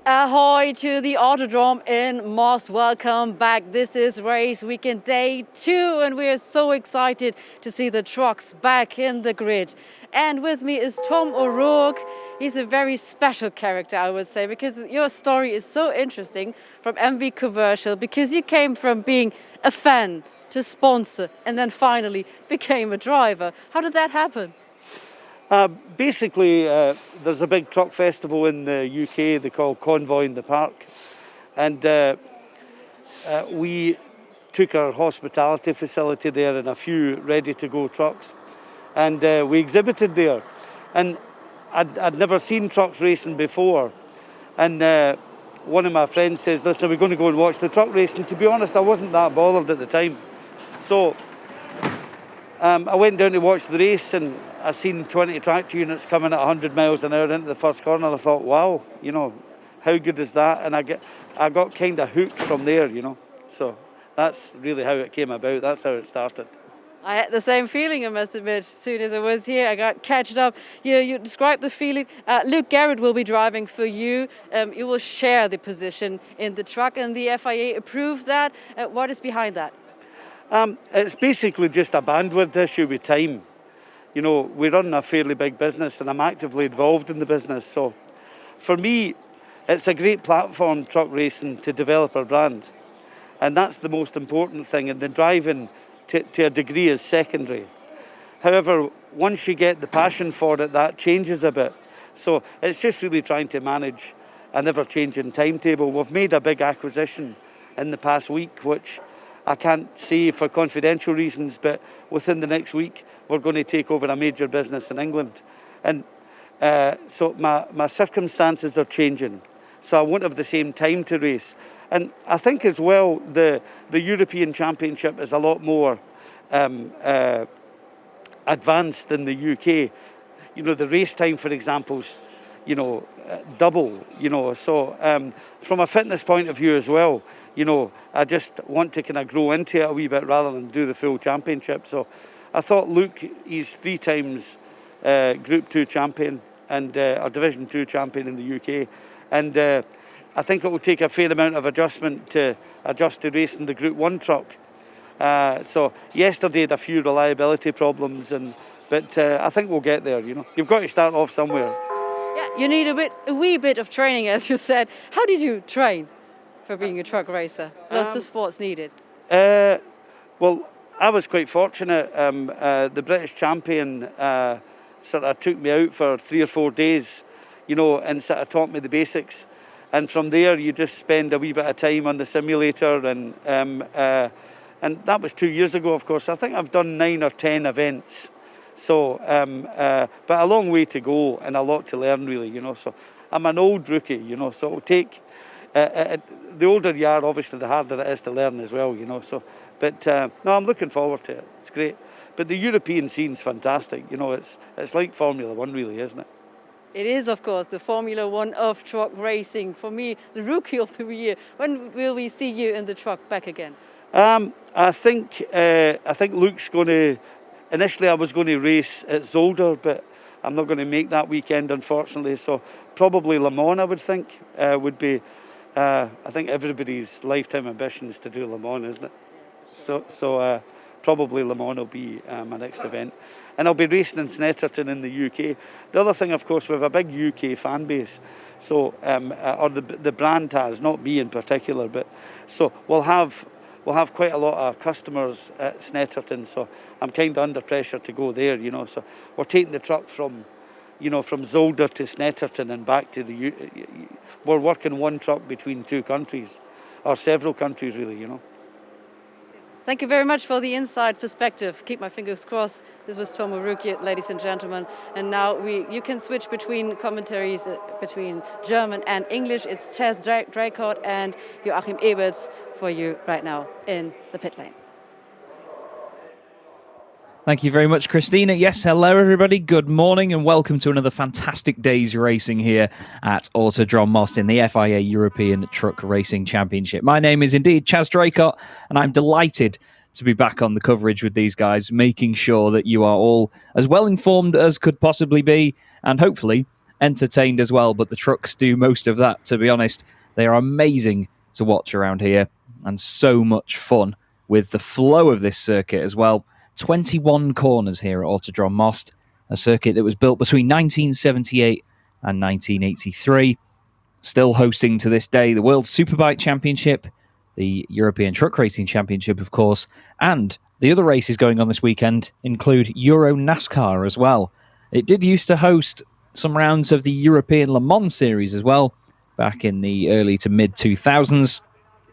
Ahoy to the Autodrome in Most. Welcome back. This is race weekend day 2 and we are so excited to see the trucks back in the grid. And with me is Tom O'Rourke. He's a very special character, I would say, because your story is so interesting from MV Commercial, because you came from being a fan to sponsor and then finally became a driver. How did that happen? Basically, there's a big truck festival in the UK they call Convoy in the Park, and we took our hospitality facility there and a few ready-to-go trucks, and we exhibited there. And I'd never seen trucks racing before, and one of my friends says, "Listen, we're going to go and watch the truck racing." To be honest, I wasn't that bothered at the time, so I went down to watch the race, and I seen 20 tractor units coming at 100 miles an hour into the first corner. I thought, wow, how good is that? And I got kind of hooked from there, So that's really how it came about. That's how it started. I had the same feeling, I must admit. As soon as I was here, I got catched up. You described the feeling. Luke Garrett will be driving for you. You will share the position in the truck, and the FIA approved that. What is behind that? It's basically just a bandwidth issue with time. We run a fairly big business and I'm actively involved in the business. So for me, it's a great platform, truck racing, to develop our brand. And that's the most important thing. And the driving to a degree is secondary. However, once you get the passion for it, that changes a bit. So it's just really trying to manage an ever-changing timetable. We've made a big acquisition in the past week, which I can't say for confidential reasons, but within the next week, we're going to take over a major business in England. And so my circumstances are changing. So I won't have the same time to race. And I think as well, the European Championship is a lot more advanced than the UK. The race time, for example's, double, So from a fitness point of view as well, I just want to kind of grow into it a wee bit rather than do the full championship. So I thought, Luke, he's 3 times Group 2 champion and or Division 2 champion in the UK. And I think it will take a fair amount of adjustment to adjust to racing the Group 1 truck. So yesterday had a few reliability problems, but I think we'll get there, You've got to start off somewhere. Yeah, you need a wee bit of training, as you said. How did you train for being a truck racer? Lots of sports needed. Well, I was quite fortunate. The British champion sort of took me out for 3 or 4 days, and sort of taught me the basics. And from there, you just spend a wee bit of time on the simulator, and that was 2 years ago, of course. I think I've done 9 or 10 events. So, but a long way to go and a lot to learn, really, So I'm an old rookie, So it'll take. The older you are, obviously, the harder it is to learn as well, So, but no, I'm looking forward to it. It's great. But the European scene's fantastic. It's like Formula One, really, isn't it? It is, of course, the Formula One of truck racing. For me, the rookie of the year. When will we see you in the truck back again? I think Luke's going to. Initially, I was going to race at Zolder, but I'm not going to make that weekend, unfortunately. So probably Le Mans, I would think, would be. I think everybody's lifetime ambition is to do Le Mans, isn't it? So probably Le Mans will be my next event. And I'll be racing in Snetterton in the UK. The other thing, of course, we have a big UK fan base. So, or the brand has, not me in particular, but so we'll have quite a lot of customers at Snetterton. So I'm kind of under pressure to go there, So we're taking the truck from Zolder to Snetterton and back to we're working one truck between 2 countries, or several countries, really, Thank you very much for the inside perspective. Keep my fingers crossed. This was Tom O'Rourke, ladies and gentlemen. And now you can switch between commentaries, between German and English. It's Chaz Draycott and Joachim Eberts for you right now in the pit lane. Thank you very much, Christina. Yes, hello, everybody. Good morning and welcome to another fantastic day's racing here at Autodrome Most in the FIA European Truck Racing Championship. My name is indeed Chaz Draycott, and I'm delighted to be back on the coverage with these guys, making sure that you are all as well informed as could possibly be, and hopefully entertained as well, but the trucks do most of that, to be honest. They are amazing to watch around here and so much fun with the flow of this circuit as well. 21 corners here at Autodrom Most, a circuit that was built between 1978 and 1983. Still hosting to this day the World Superbike Championship, the European Truck Racing Championship, of course, and the other races going on this weekend include Euro NASCAR as well. It did used to host some rounds of the European Le Mans Series as well, back in the early to mid-2000s,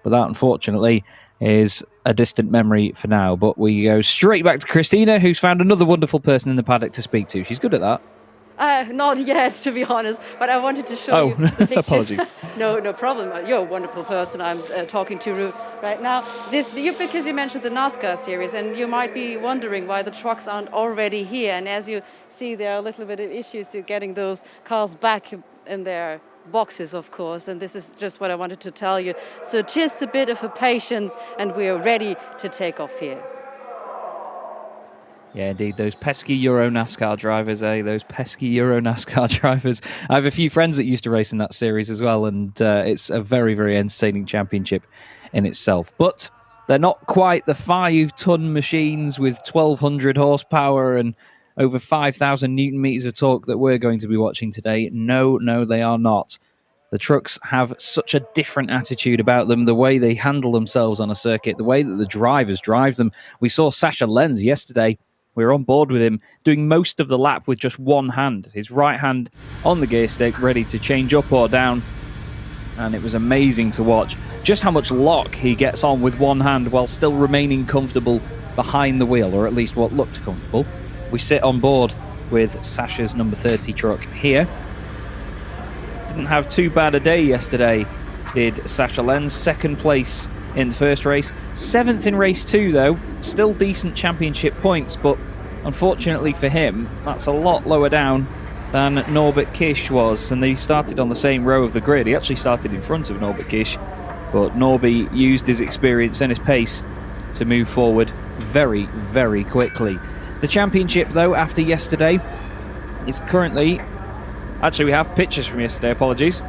but that, unfortunately, is a distant memory for now. But we go straight back to Christina, who's found another wonderful person in the paddock to speak to. She's good at that. Not yet, to be honest, but I wanted to show you the pictures. Apologies. No problem. You're a wonderful person I'm talking to right now. Because you mentioned the NASCAR series, and you might be wondering why the trucks aren't already here. And as you see, there are a little bit of issues to getting those cars back in their boxes, of course, and this is just what I wanted to tell you. So just a bit of a patience, and we are ready to take off here. Yeah, indeed. Those pesky Euro NASCAR drivers, Those pesky Euro NASCAR drivers. I have a few friends that used to race in that series as well, and it's a very, very entertaining championship in itself. But they're not quite the 5-ton machines with 1,200 horsepower and over 5,000 Newton meters of torque that we're going to be watching today. No, they are not. The trucks have such a different attitude about them, the way they handle themselves on a circuit, the way that the drivers drive them. We saw Sascha Lenz yesterday. We were on board with him, doing most of the lap with just one hand. His right hand on the gear stick, ready to change up or down. And it was amazing to watch just how much lock he gets on with one hand while still remaining comfortable behind the wheel, or at least what looked comfortable. We sit on board with Sascha's number 30 truck here. Didn't have too bad a day yesterday, did Sascha Lenz. Second place in the first race. 7th in race 2, though. Still decent championship points, but unfortunately for him, that's a lot lower down than Norbert Kisch was, and they started on the same row of the grid. He actually started in front of Norbert Kisch, but Norby used his experience and his pace to move forward very, very quickly. The championship, though, after yesterday, is currently... Actually, we have pictures from yesterday, apologies.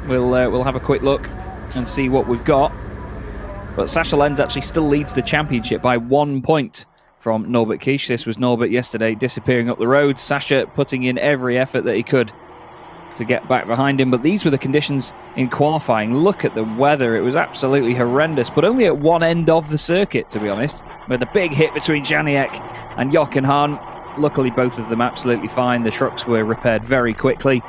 We'll have a quick look and see what we've got. But Sascha Lenz actually still leads the championship by 1 point from Norbert Kisch. This was Norbert yesterday disappearing up the road. Sascha putting in every effort that he could to get back behind him. But these were the conditions in qualifying. Look at the weather. It was absolutely horrendous, but only at one end of the circuit, to be honest. We had a big hit between Janiak and Jochen Hahn. Luckily, both of them absolutely fine. The trucks were repaired very quickly.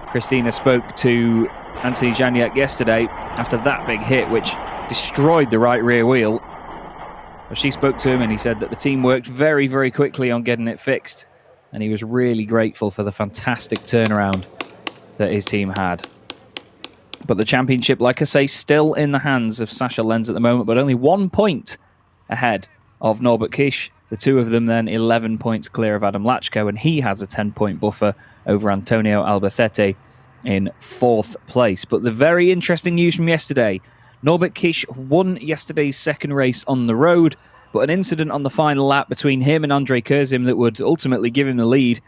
Christina spoke to Anthony Janiak yesterday after that big hit, which destroyed the right rear wheel. But she spoke to him and he said that the team worked very, very quickly on getting it fixed. And he was really grateful for the fantastic turnaround that his team had. But the championship, like I say, still in the hands of Sascha Lenz at the moment, but only 1 point ahead of Norbert Kisch. The two of them then 11 points clear of Adam Lachko, and he has a 10-point buffer over Antonio Albacete in 4th place. But the very interesting news from yesterday, Norbert Kisch won yesterday's second race on the road, but an incident on the final lap between him and Andrei Kurzim that would ultimately give him the lead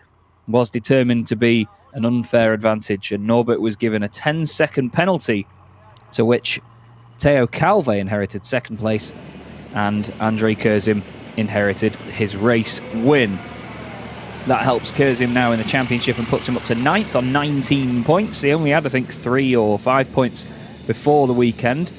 was determined to be an unfair advantage, and Norbert was given a 10-second penalty, to which Theo Calve inherited second place, and Andrei Kurzim inherited his race win. That helps Kurzim now in the championship and puts him up to 9th on 19 points. He only had, I think, 3 or 5 points before the weekend,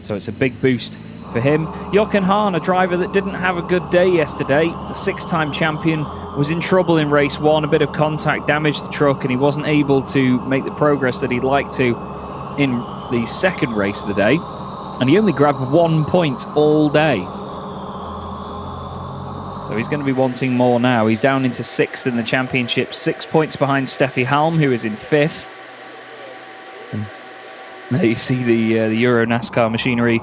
so it's a big boost for him. Jochen Hahn, a driver that didn't have a good day yesterday, the 6-time champion, was in trouble in race 1. A bit of contact damaged the truck and he wasn't able to make the progress that he'd like to in the second race of the day, and he only grabbed 1 point all day. So he's going to be wanting more now. He's down into 6th in the championship, 6 points behind Steffi Halm, who is in 5th. And there you see the Euro NASCAR machinery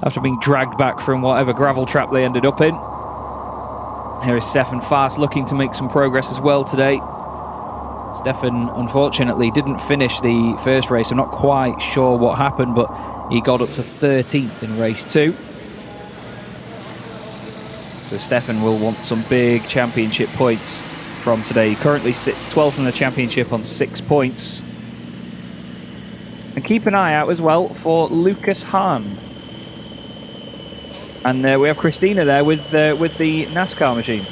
after being dragged back from whatever gravel trap they ended up in. Here is Stefan Fast looking to make some progress as well today. Stefan, unfortunately, didn't finish the first race. I'm not quite sure what happened, but he got up to 13th in race 2. So Stefan will want some big championship points from today. He currently sits 12th in the championship on 6 points. And keep an eye out as well for Lucas Hahn. And we have Christina there with the NASCAR machines.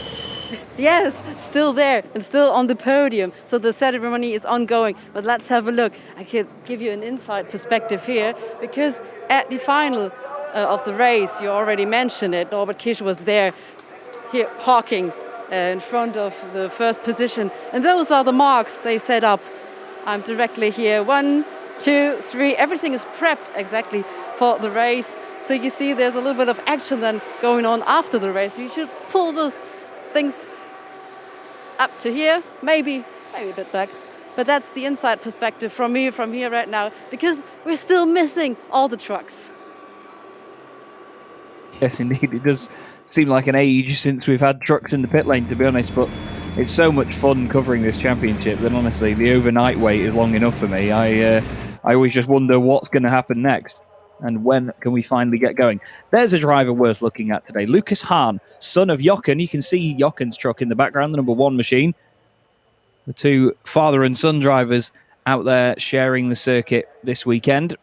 Yes, still there and still on the podium. So the ceremony is ongoing. But let's have a look. I could give you an inside perspective here, because at the final of the race, you already mentioned it, Norbert Kisch was there, here parking in front of the first position. And those are the marks they set up. I'm directly here. 1, 2, 3. Everything is prepped exactly for the race. So you see there's a little bit of action then going on after the race. You should pull those things up to here, maybe a bit back. But that's the inside perspective from me from here right now, because we're still missing all the trucks. Yes, indeed. It does seem like an age since we've had trucks in the pit lane, to be honest, but it's so much fun covering this championship that honestly, the overnight wait is long enough for me. I always just wonder what's going to happen next and when can we finally get going. There's a driver worth looking at today. Lucas Hahn, son of Jochen. You can see Jochen's truck in the background, the number 1 machine. The two father and son drivers out there sharing the circuit this weekend.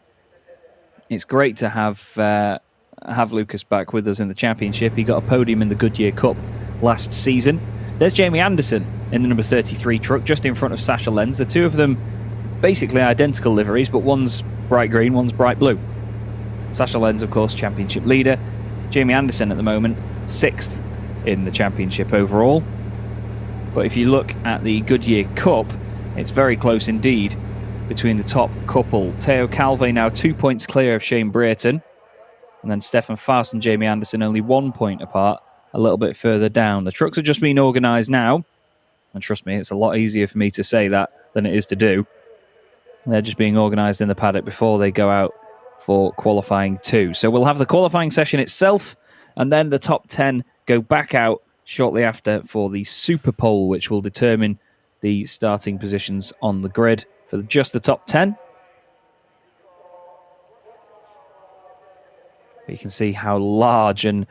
It's great to have Lucas back with us in the championship. He got a podium in the Goodyear Cup last season. There's Jamie Anderson in the number 33 truck, just in front of Sasha Lenz. The two of them basically identical liveries, but one's bright green, one's bright blue. Sasha Lenz, of course, championship leader. Jamie Anderson at the moment, 6th in the championship overall. But if you look at the Goodyear Cup, it's very close indeed between the top couple. Theo Calve now 2 points clear of Shane Brereton. And then Stefan Faust and Jamie Anderson only 1 point apart, a little bit further down. The trucks are just being organised now. And trust me, it's a lot easier for me to say that than it is to do. They're just being organised in the paddock before they go out for qualifying 2. So we'll have the qualifying session itself, and then the top 10 go back out shortly after for the Super Pole, which will determine the starting positions on the grid for just the top 10. But you can see how large and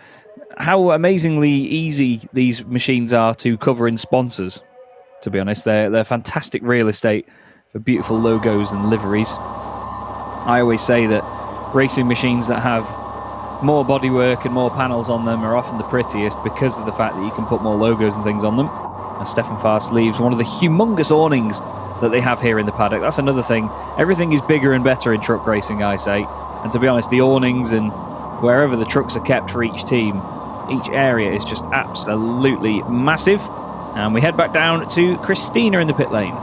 how amazingly easy these machines are to cover in sponsors. To be honest, they're fantastic real estate for beautiful logos and liveries. I always say that racing machines that have more bodywork and more panels on them are often the prettiest because of the fact that you can put more logos and things on them. And Stefan Faust leaves one of the humongous awnings that they have here in the paddock. That's another thing. Everything is bigger and better in truck racing, I say. And to be honest, the awnings and wherever the trucks are kept for each team, each area is just absolutely massive. And we head back down to Christina in the pit lane.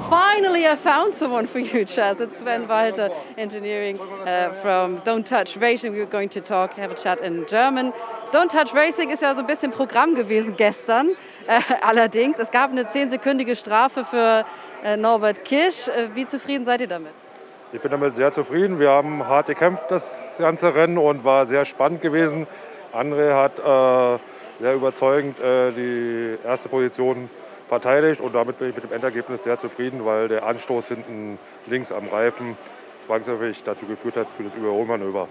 Finally, I found someone for you, Chaz. It's Sven Walter, engineering from Don't Touch Racing. We were going to have a chat in German. Don't Touch Racing ist ja so ein bisschen Programm gewesen gestern. Allerdings, es gab eine 10-sekündige Strafe für Norbert Kisch. Wie zufrieden seid ihr damit? Ich bin damit sehr zufrieden. Wir haben hart gekämpft, das ganze Rennen, und war sehr spannend gewesen. André hat sehr überzeugend die erste Position verteidigt, und damit bin ich mit dem Endergebnis sehr zufrieden, weil der Anstoß hinten links am Reifen zwangsläufig dazu geführt hat für das Überholmanöver.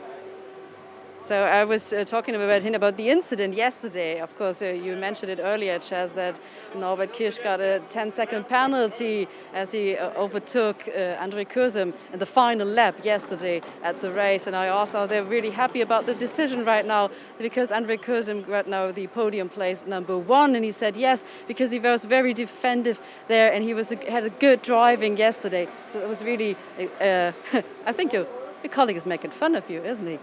So I was talking about the incident yesterday. Of course, you mentioned it earlier, Chaz, that Norbert Kisch got a 10-second penalty as he overtook André Kurzem in the final lap yesterday at the race. And I asked, are they really happy about the decision right now? Because André Kurzem got now the podium place number 1. And he said yes, because he was very defensive there and he had a good driving yesterday. So it was really, I think your colleague is making fun of you, isn't he?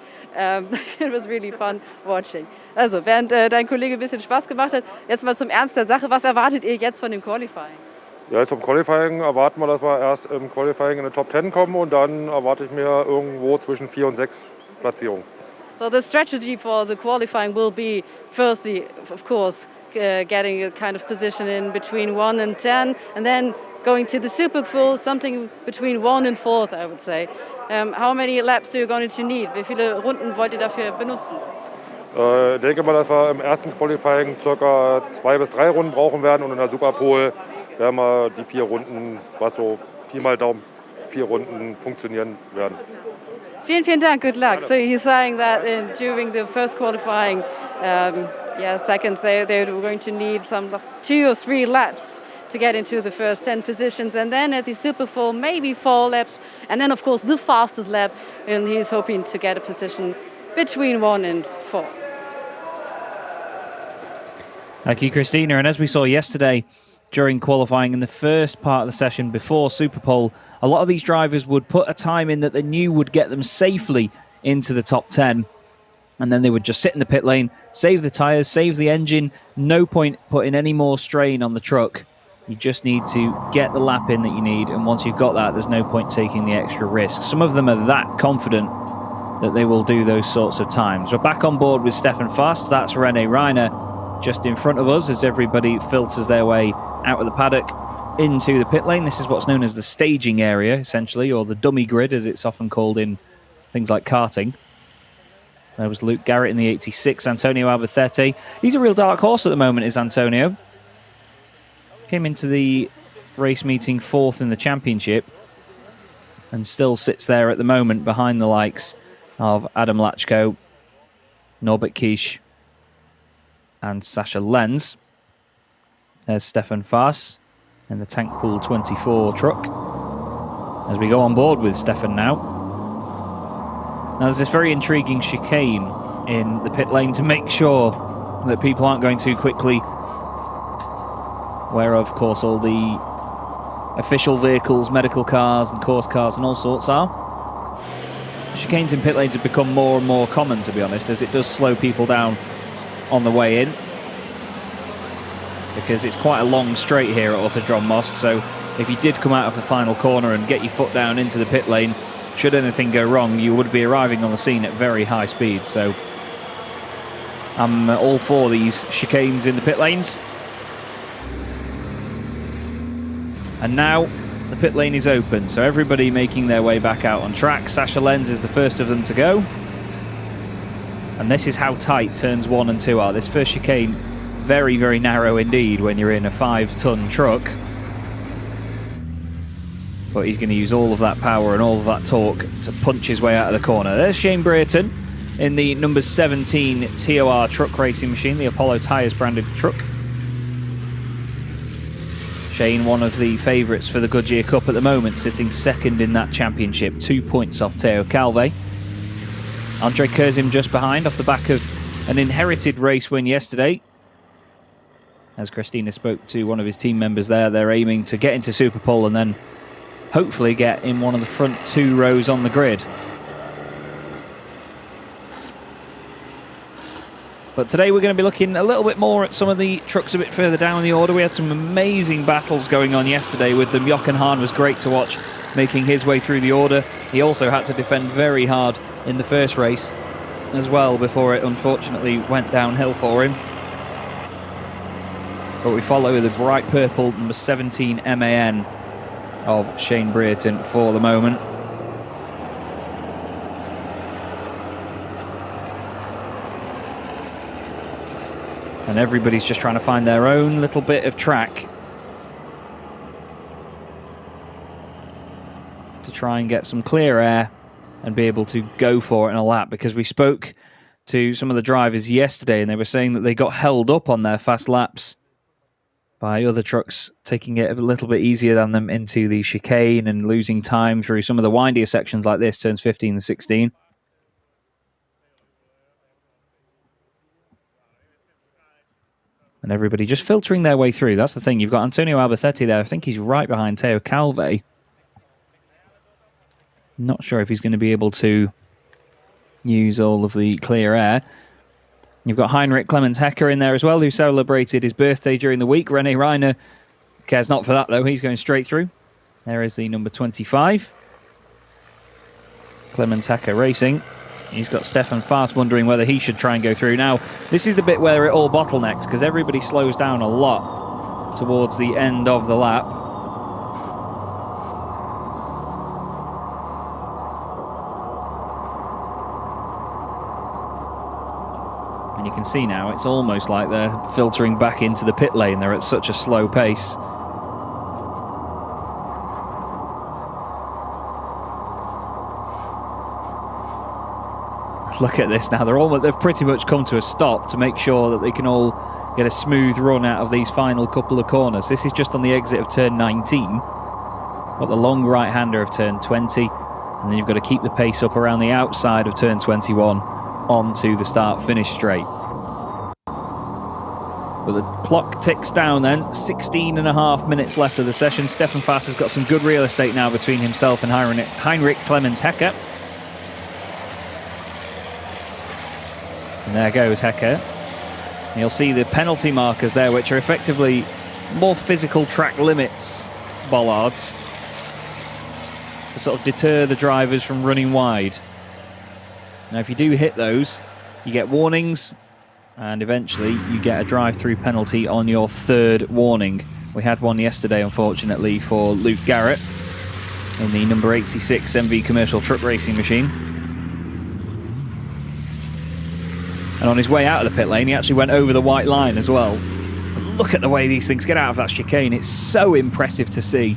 It was really fun watching. Also, während dein Kollege ein bisschen Spaß gemacht hat, jetzt mal zum Ernst der Sache. Was erwartet ihr jetzt von dem Qualifying? Ja, zum Qualifying erwarten wir, dass wir erst im Qualifying in die Top 10 kommen, und dann erwarte ich mir irgendwo zwischen 4 und 6 Platzierungen. So the strategy for the qualifying will be, firstly, of course, getting a kind of position in between 1 and 10, and then going to the Super Bowl, something between 1 and 4th, I would say. How many laps are you going to need? Wie viele Runden wollt ihr dafür benutzen? Ich denke mal, dass wir im ersten Qualifying ca. 2 bis 3 Runden brauchen werden, und in der Superpole werden wir die 4 Runden, was so Pi mal Daumen 4 Runden funktionieren werden. Vielen Dank, good luck. So he's saying that during the first qualifying seconds. They're going to need some 2 or 3 laps to get into the first 10 positions, and then at the Super 4, maybe 4 laps, and then of course the fastest lap, and he's hoping to get a position between 1 and 4. Thank you, Christina. And as we saw yesterday during qualifying in the first part of the session before Superpole, a lot of these drivers would put a time in that they knew would get them safely into the top 10. And then they would just sit in the pit lane, save the tyres, save the engine. No point putting any more strain on the truck. You just need to get the lap in that you need. And once you've got that, there's no point taking the extra risk. Some of them are that confident that they will do those sorts of times. We're back on board with Stefan Fast. That's René Reiner just in front of us as everybody filters their way out of the paddock into the pit lane. This is what's known as the staging area, essentially, or the dummy grid, as it's often called in things like karting. There was Luke Garrett in the 86, Antonio Albacete. He's a real dark horse at the moment, is Antonio. Came into the race meeting 4th in the championship and still sits there at the moment behind the likes of Adam Lachko, Norbert Kisch and Sasha Lenz. There's Stefan Faas in the Tank Pool 24 truck as we go on board with Stefan now. Now there's this very intriguing chicane in the pit lane to make sure that people aren't going too quickly, where of course all the official vehicles, medical cars and course cars and all sorts are. Chicanes in pit lanes have become more and more common, to be honest, as it does slow people down on the way in, because it's quite a long straight here at Autodrom Most. So if you did come out of the final corner and get your foot down into the pit lane, should anything go wrong, you would be arriving on the scene at very high speed. So I'm all for these chicanes in the pit lanes. And now the pit lane is open, so everybody making their way back out on track. Sasha Lenz is the first of them to go. And this is how tight turns 1 and 2 are. This first chicane, very, very narrow indeed when you're in a 5-ton truck. But he's going to use all of that power and all of that torque to punch his way out of the corner. There's Shane Brayton in the number 17 TOR truck racing machine, the Apollo Tyres branded truck. Shane, one of the favourites for the Goodyear Cup at the moment, sitting second in that championship, 2 points off Teo Calve. Andre Kurzim just behind, off the back of an inherited race win yesterday. As Christina spoke to one of his team members there, they're aiming to get into Superpole and then hopefully get in one of the front 2 rows on the grid. But today we're going to be looking a little bit more at some of the trucks a bit further down the order. We had some amazing battles going on yesterday with them. Jochen Hahn was great to watch, making his way through the order. He also had to defend very hard in the first race as well before it unfortunately went downhill for him. But we follow the bright purple number 17 MAN of Shane Brayton for the moment. And everybody's just trying to find their own little bit of track to try and get some clear air and be able to go for it in a lap, because we spoke to some of the drivers yesterday and they were saying that they got held up on their fast laps by other trucks taking it a little bit easier than them into the chicane and losing time through some of the windier sections like this, turns 15 and 16. And everybody just filtering their way through. That's the thing. You've got Antonio Albacete there. I think he's right behind Teo Calve. Not sure if he's going to be able to use all of the clear air. You've got Heinrich Clemens Hecker in there as well, who celebrated his birthday during the week. René Reiner cares not for that, though. He's going straight through. There is the number 25. Clemens Hecker racing. He's got Stefan Faas wondering whether he should try and go through. Now, this is the bit where it all bottlenecks, because everybody slows down a lot towards the end of the lap. And you can see now, it's almost like they're filtering back into the pit lane. They're at such a slow pace. Look at this now. They've pretty much come to a stop to make sure that they can all get a smooth run out of these final couple of corners. This is just on the exit of turn 19. Got the long right-hander of turn 20, and then you've got to keep the pace up around the outside of turn 21 onto the start-finish straight. But the clock ticks down then. 16 and a half minutes left of the session. Stefan Fass has got some good real estate now between himself and Heinrich Clemens Hecker. And there goes Hecker. And you'll see the penalty markers there, which are effectively more physical track limits bollards to sort of deter the drivers from running wide. Now, if you do hit those, you get warnings, and eventually you get a drive-through penalty on your third warning. We had one yesterday, unfortunately, for Luke Garrett in the number 86 MV Commercial Truck Racing machine. And on his way out of the pit lane, he actually went over the white line as well. And look at the way these things get out of that chicane. It's so impressive to see.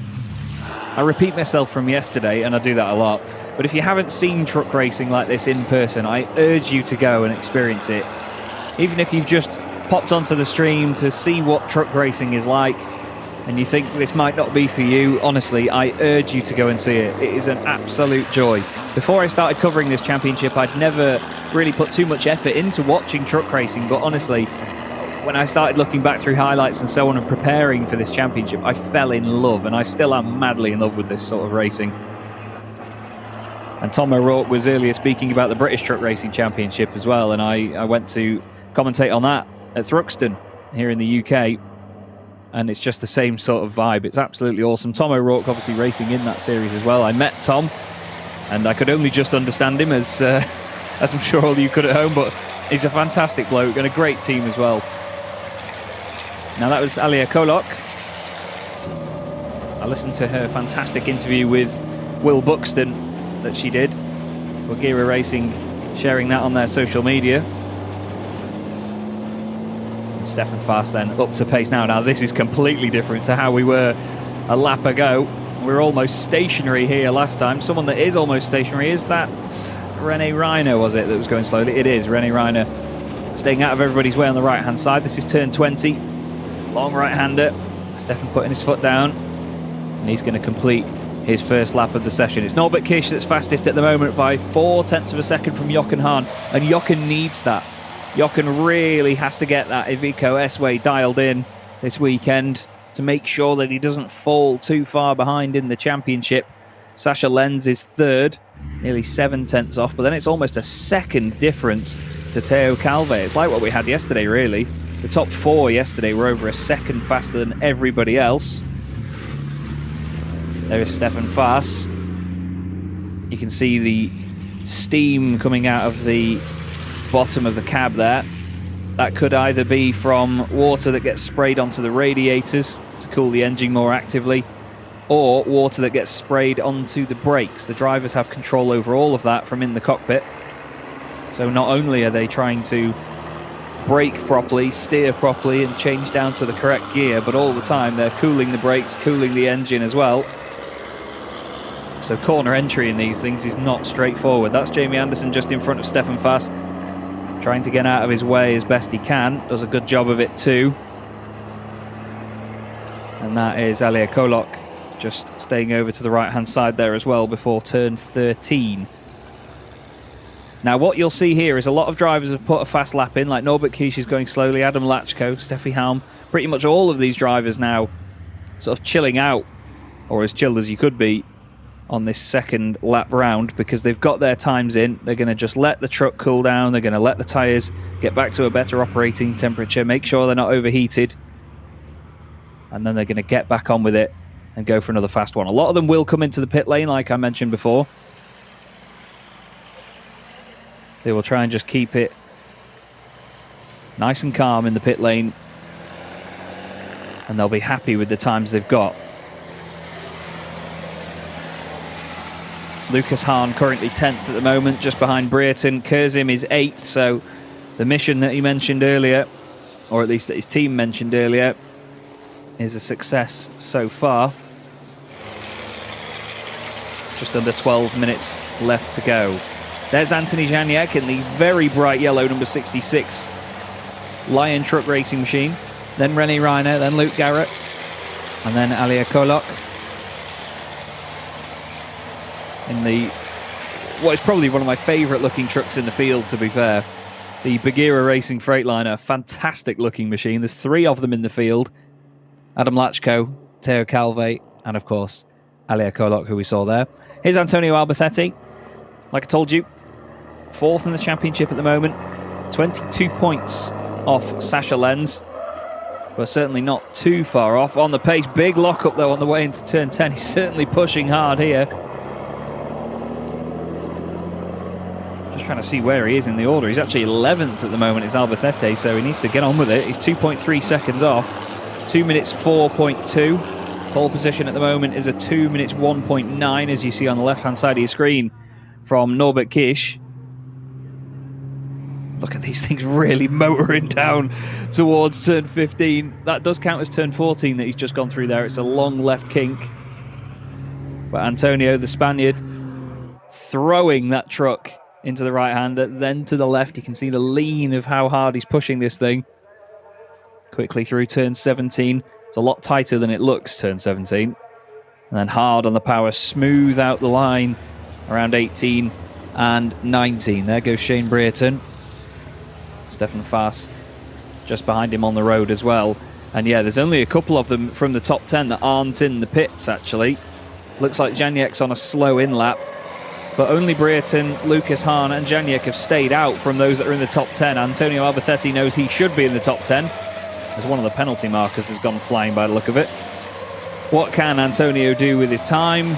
I repeat myself from yesterday, and I do that a lot, but if you haven't seen truck racing like this in person, I urge you to go and experience it. Even if you've just popped onto the stream to see what truck racing is like, and you think this might not be for you, honestly, I urge you to go and see it. It is an absolute joy. Before I started covering this championship, I'd never really put too much effort into watching truck racing, but honestly, when I started looking back through highlights and so on and preparing for this championship, I fell in love, and I still am madly in love with this sort of racing. And Tom O'Rourke was earlier speaking about the British Truck Racing Championship as well, and I went to commentate on that at Thruxton here in the UK, and it's just the same sort of vibe. It's absolutely awesome. Tom O'Rourke obviously racing in that series as well. I met Tom, and I could only just understand him, as I'm sure all you could at home, but he's a fantastic bloke and a great team as well. Now that was Alia Kolok. I listened to her fantastic interview with Will Buxton that she did. Bulgaria Racing sharing that on their social media. And Stefan Fass then up to pace now. Now this is completely different to how we were a lap ago. We were almost stationary here last time. Someone that is almost stationary, is that René Reiner, was it, that was going slowly? It is René Reiner staying out of everybody's way on the right hand side. This is turn 20. Long right-hander. Stefan putting his foot down, and he's going to complete his first lap of the session. It's Norbert Kish that's fastest at the moment by 0.4 of a second from Jochen Hahn, and Jochen needs that. Jochen really has to get that Iveco S-Way dialed in this weekend to make sure that he doesn't fall too far behind in the championship. Sasha Lenz is third, nearly 0.7 off, but then it's almost a second difference to Theo Calve. It's like what we had yesterday, really. The top four yesterday were over a second faster than everybody else. There is Stefan Fass. You can see the steam coming out of the bottom of the cab there. That could either be from water that gets sprayed onto the radiators to cool the engine more actively, or water that gets sprayed onto the brakes. The drivers have control over all of that from in the cockpit. So not only are they trying to brake properly, steer properly, and change down to the correct gear, but all the time they're cooling the brakes, cooling the engine as well. So corner entry in these things is not straightforward. That's Jamie Anderson just in front of Stefan Fass, trying to get out of his way as best he can. Does a good job of it too. And that is Alia Kolok just staying over to the right-hand side there as well before turn 13. Now, what you'll see here is a lot of drivers have put a fast lap in, like Norbert Kish is going slowly, Adam Lachko, Steffi Halm. Pretty much all of these drivers now sort of chilling out, or as chilled as you could be, on this second lap round, because they've got their times in. They're going to just let the truck cool down. They're going to let the tyres get back to a better operating temperature, make sure they're not overheated, and then they're going to get back on with it and go for another fast one. A lot of them will come into the pit lane, like I mentioned before. They will try and just keep it nice and calm in the pit lane, and they'll be happy with the times they've got. Lucas Hahn currently 10th at the moment, just behind Brereton. Kurzim is 8th, so the mission that he mentioned earlier, or at least that his team mentioned earlier, is a success so far. Just under 12 minutes left to go. There's Anthony Janiak in the very bright yellow number 66 Lion Truck Racing machine. Then René Reiner, then Luke Garrett, and then Alia Kolok in the what is probably one of my favourite looking trucks in the field, to be fair. The Bagheera Racing Freightliner, fantastic looking machine. There's 3 of them in the field. Adam Lachko, Teo Calve, and of course, Alia Kolok, who we saw there. Here's Antonio Alberthetti. Like I told you, 4th in the championship at the moment. 22 points off Sasha Lenz. But certainly not too far off. On the pace, big lock-up though on the way into turn 10. He's certainly pushing hard here. Just trying to see where he is in the order. He's actually 11th at the moment, it's Alberthetti, so he needs to get on with it. He's 2.3 seconds off. 2 minutes 4.2. Pole position at the moment is a 2 minutes 1.9, as you see on the left-hand side of your screen from Norbert Kisch. Look at these things really motoring down towards turn 15. That does count as turn 14 that he's just gone through there. It's a long left kink. But Antonio, the Spaniard, throwing that truck into the right hand, then to the left. You can see the lean of how hard he's pushing this thing. Quickly through turn 17. It's a lot tighter than it looks, turn 17. And then hard on the power, smooth out the line around 18 and 19. There goes Shane Brereton. Stefan Faas just behind him on the road as well. And yeah, there's only a couple of them from the top 10 that aren't in the pits, actually. Looks like Janiak's on a slow in-lap. But only Brereton, Lucas Hahn and Janiak have stayed out from those that are in the top 10. Antonio Alberthetti knows he should be in the top 10, as one of the penalty markers has gone flying by the look of it. What can Antonio do with his time?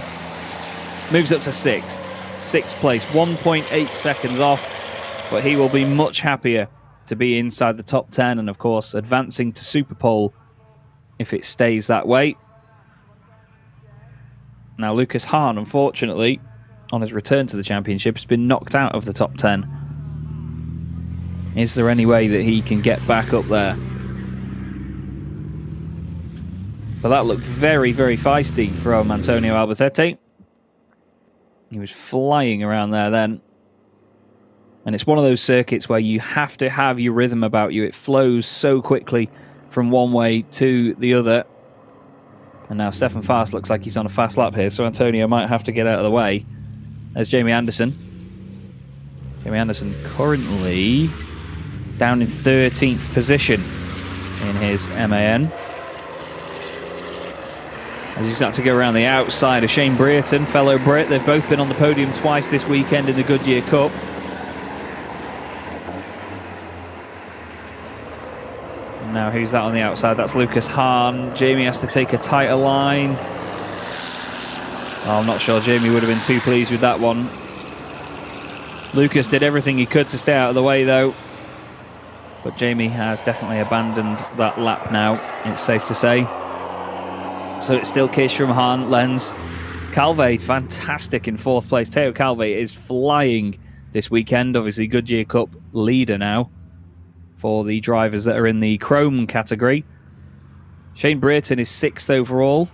Moves up to 6th. 6th place, 1.8 seconds off. But he will be much happier to be inside the top 10 and, of course, advancing to Super Pole if it stays that way. Now, Lucas Hahn, unfortunately, on his return to the championship, has been knocked out of the top 10. Is there any way that he can get back up there? But that looked very, very feisty from Antonio Alberthetti. He was flying around there then. And it's one of those circuits where you have to have your rhythm about you. It flows so quickly from one way to the other. And now Stefan Faas looks like he's on a fast lap here, so Antonio might have to get out of the way. There's Jamie Anderson. Jamie Anderson currently down in 13th position in his MAN. As he's had to go around the outside of Shane Brereton, fellow Brit. They've both been on the podium twice this weekend in the Goodyear Cup. And now who's that on the outside? That's Lucas Hahn. Jamie has to take a tighter line. Oh, I'm not sure Jamie would have been too pleased with that one. Lucas did everything he could to stay out of the way, though. But Jamie has definitely abandoned that lap now, it's safe to say. So it's still Kish from Hahn, Lenz. Calve, fantastic in 4th place. Teo Calve is flying this weekend. Obviously, Goodyear Cup leader now for the drivers that are in the Chrome category. Shane Brereton is 6th overall.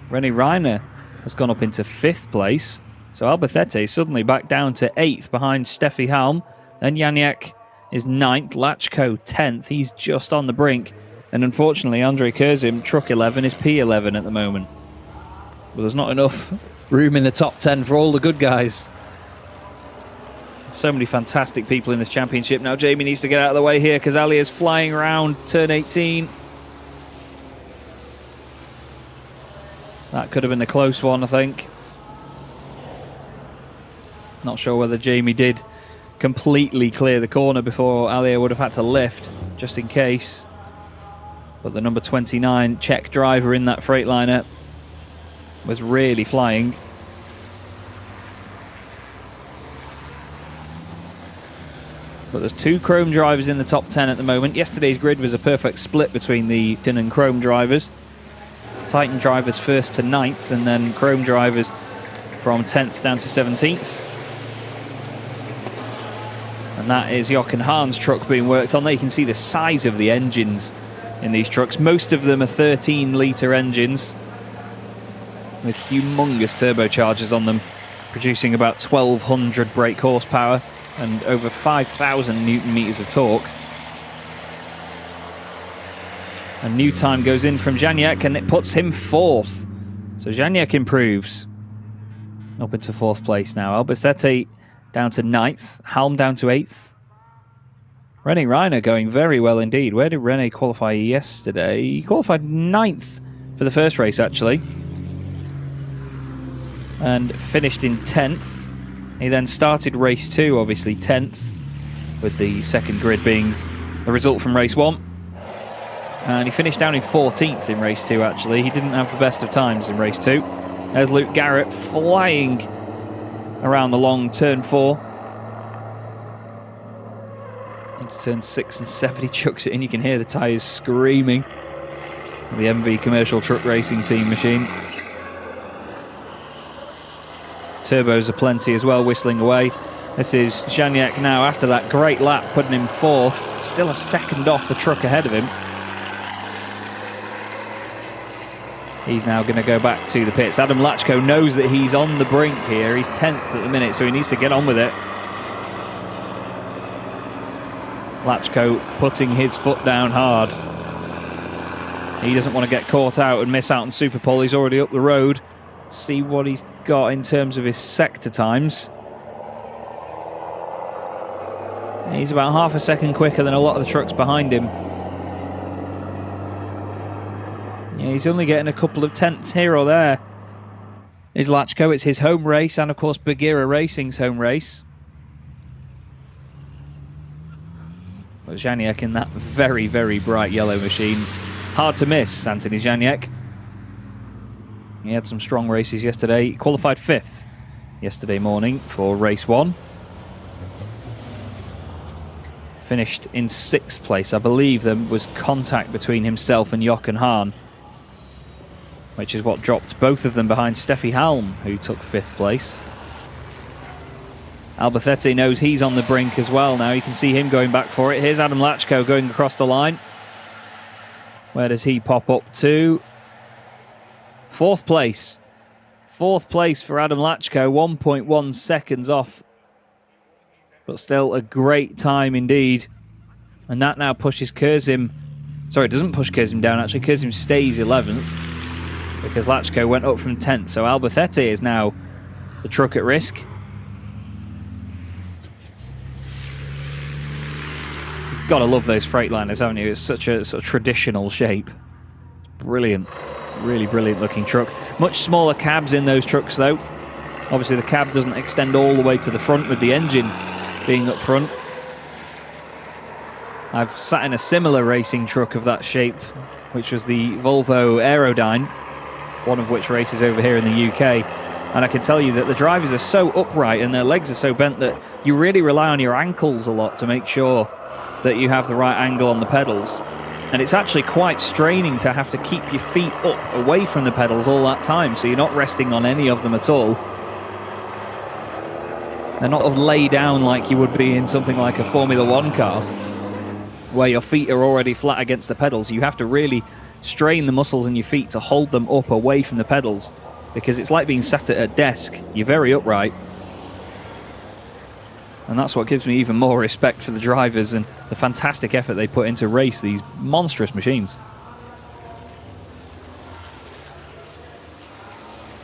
René Reiner has gone up into 5th place. So Alberthetti suddenly back down to 8th behind Steffi Halm. Then Janiak is 9th. Lachko 10th. He's just on the brink. And unfortunately, Andre Kurzim, truck 11, is P11 at the moment. But there's not enough room in the top 10 for all the good guys. So many fantastic people in this championship. Now Jamie needs to get out of the way here because Ali is flying around turn 18. That could have been a close one, I think. Not sure whether Jamie did completely clear the corner before Alia would have had to lift, just in case. But the number 29 Czech driver in that Freightliner was really flying. But there's 2 Chrome drivers in the top 10 at the moment. Yesterday's grid was a perfect split between the Tin and Chrome drivers. Titan drivers 1st to 9th, and then Chrome drivers from 10th down to 17th. And that is Jochen Hahn's truck being worked on. There you can see the size of the engines in these trucks. Most of them are 13-litre engines with humongous turbochargers on them, producing about 1,200 brake horsepower and over 5,000 Newton meters of torque. A new time goes in from Janiak and it puts him 4th. So Janiak improves up into 4th place now. Albacete down to 9th, Halm down to 8th. René Reiner going very well indeed. Where did René qualify yesterday? He qualified 9th for the first race, actually. And finished in 10th. He then started race 2, obviously 10th, with the second grid being the result from race 1. And he finished down in 14th in race 2, actually. He didn't have the best of times in race 2. There's Luke Garrett flying around the long turn 4. Into turn 6 and 7, he chucks it in. You can hear the tyres screaming. The MV Commercial Truck Racing Team machine. Turbos are plenty as well, whistling away. This is Janiak now after that great lap, putting him 4th. Still a second off the truck ahead of him. He's now going to go back to the pits. Adam Lachko knows that he's on the brink here. He's 10th at the minute, so he needs to get on with it. Lachko putting his foot down hard. He doesn't want to get caught out and miss out on Super Pole. He's already up the road. Let's see what he's got in terms of his sector times. He's about half a second quicker than a lot of the trucks behind him. Yeah, he's only getting a couple of tenths here or there. Is Lachko, it's his home race, and of course Bagheera Racing's home race. But Janiak in that very, very bright yellow machine. Hard to miss, Anthony Janiak. He had some strong races yesterday. He qualified 5th yesterday morning for race 1. Finished in 6th place. I believe there was contact between himself and Jochen Hahn, which is what dropped both of them behind Steffi Halm, who took 5th place. Albacete knows he's on the brink as well now. You can see him going back for it. Here's Adam Lachko going across the line. Where does he pop up to? 4th place. 4th place for Adam Lachko, 1.1 seconds off. But still a great time indeed. And that now pushes Kurzim... Sorry, it doesn't push Kurzim down, actually. Kurzim stays 11th because Lachko went up from 10th. So Albacete is now the truck at risk. You've got to love those Freightliners, haven't you? It's such a sort of traditional shape. Brilliant. Really brilliant looking truck. Much smaller cabs in those trucks though. Obviously the cab doesn't extend all the way to the front with the engine being up front. I've sat in a similar racing truck of that shape, which was the Volvo Aerodyne, one of which races over here in the UK. And I can tell you that the drivers are so upright and their legs are so bent that you really rely on your ankles a lot to make sure that you have the right angle on the pedals. And it's actually quite straining to have to keep your feet up away from the pedals all that time, so you're not resting on any of them at all. They're not lay down like you would be in something like a Formula 1 car, where your feet are already flat against the pedals. You have to really strain the muscles in your feet to hold them up away from the pedals, because it's like being sat at a desk. You're very upright. And that's what gives me even more respect for the drivers and the fantastic effort they put into race these monstrous machines.